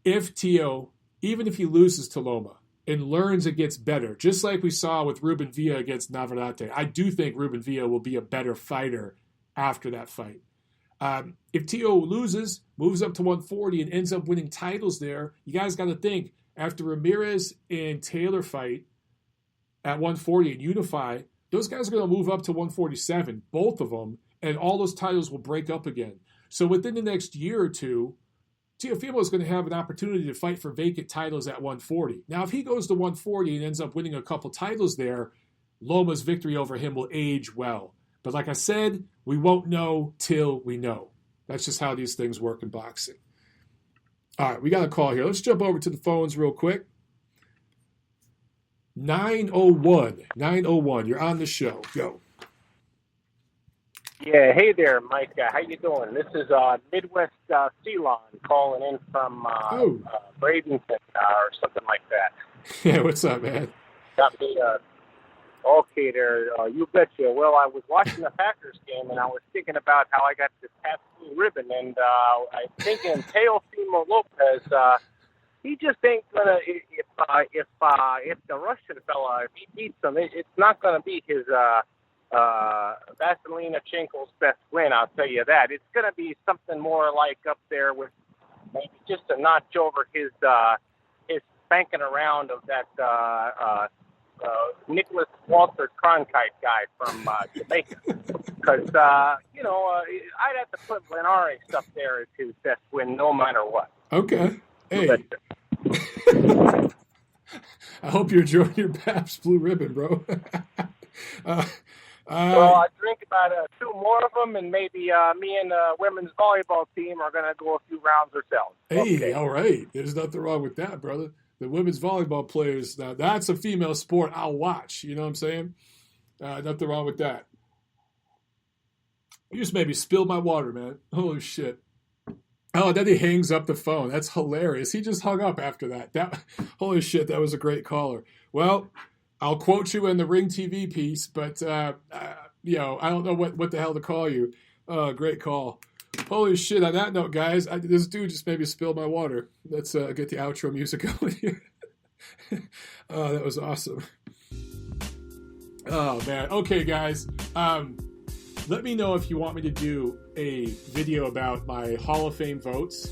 If Teo, even if he loses to Loma and learns it gets better, just like we saw with Ruben Villa against Navarrete, I do think Ruben Villa will be a better fighter after that fight. If Teo loses, moves up to 140 and ends up winning titles there, you guys got to think, after Ramirez and Taylor fight at 140 and unify, those guys are going to move up to 147, both of them, and all those titles will break up again. So within the next year or two, Teofimo is going to have an opportunity to fight for vacant titles at 140. Now, if he goes to 140 and ends up winning a couple titles there, Loma's victory over him will age well. But like I said, we won't know till we know. That's just how these things work in boxing. All right, we got a call here. Let's jump over to the phones real quick. 901. You're on the show. Go.
Yeah, hey there, Mike. How you doing? This is Midwest Ceylon calling in from Bradenton or something like that.
Yeah, what's up, man?
Got me. Okay, there. You betcha. Well, I was watching the Packers game, and I was thinking about how I got this blue ribbon, and I'm thinking Teofimo Lopez. He just ain't gonna. If the Russian fella, if he beats him, it's not gonna be his Vasiliy best win. I'll tell you that. It's gonna be something more like up there with maybe just a notch over his spanking around of that Nicholas Walter Cronkite guy from Jamaica. Because I'd have to put Linares up there as his best win, no matter what.
Okay. Hey. I hope you're enjoying your Pabst Blue Ribbon, bro.
Well, I drink about 2 more of them, and maybe me and the women's volleyball team are going to go a few rounds ourselves.
Hey,
okay.
All right. There's nothing wrong with that, brother. The women's volleyball players, now that's a female sport I'll watch. You know what I'm saying? Nothing wrong with that. You just made me spill my water, man. Holy shit. Oh, then he hangs up the phone. That's hilarious. He just hung up after that. Holy shit, that was a great caller. Well, I'll quote you in the Ring TV piece, but, I don't know what the hell to call you. Great call. Holy shit, on that note, guys, this dude just made me spill my water. Let's get the outro music going here. Oh, that was awesome. Oh, man. Okay, guys. Let me know if you want me to do a video about my Hall of Fame votes.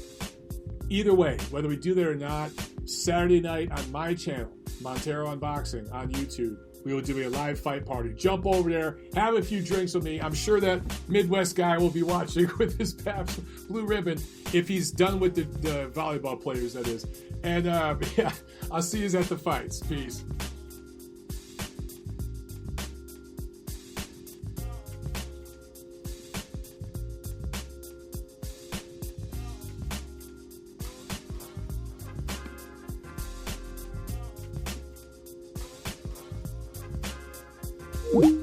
Either way, whether we do that or not, Saturday night on my channel, Montero Unboxing on YouTube, we will do a live fight party. Jump over there, have a few drinks with me. I'm sure that Midwest guy will be watching with his Pabst Blue Ribbon if he's done with the volleyball players, that is. And yeah, I'll see you at the fights. Peace.
You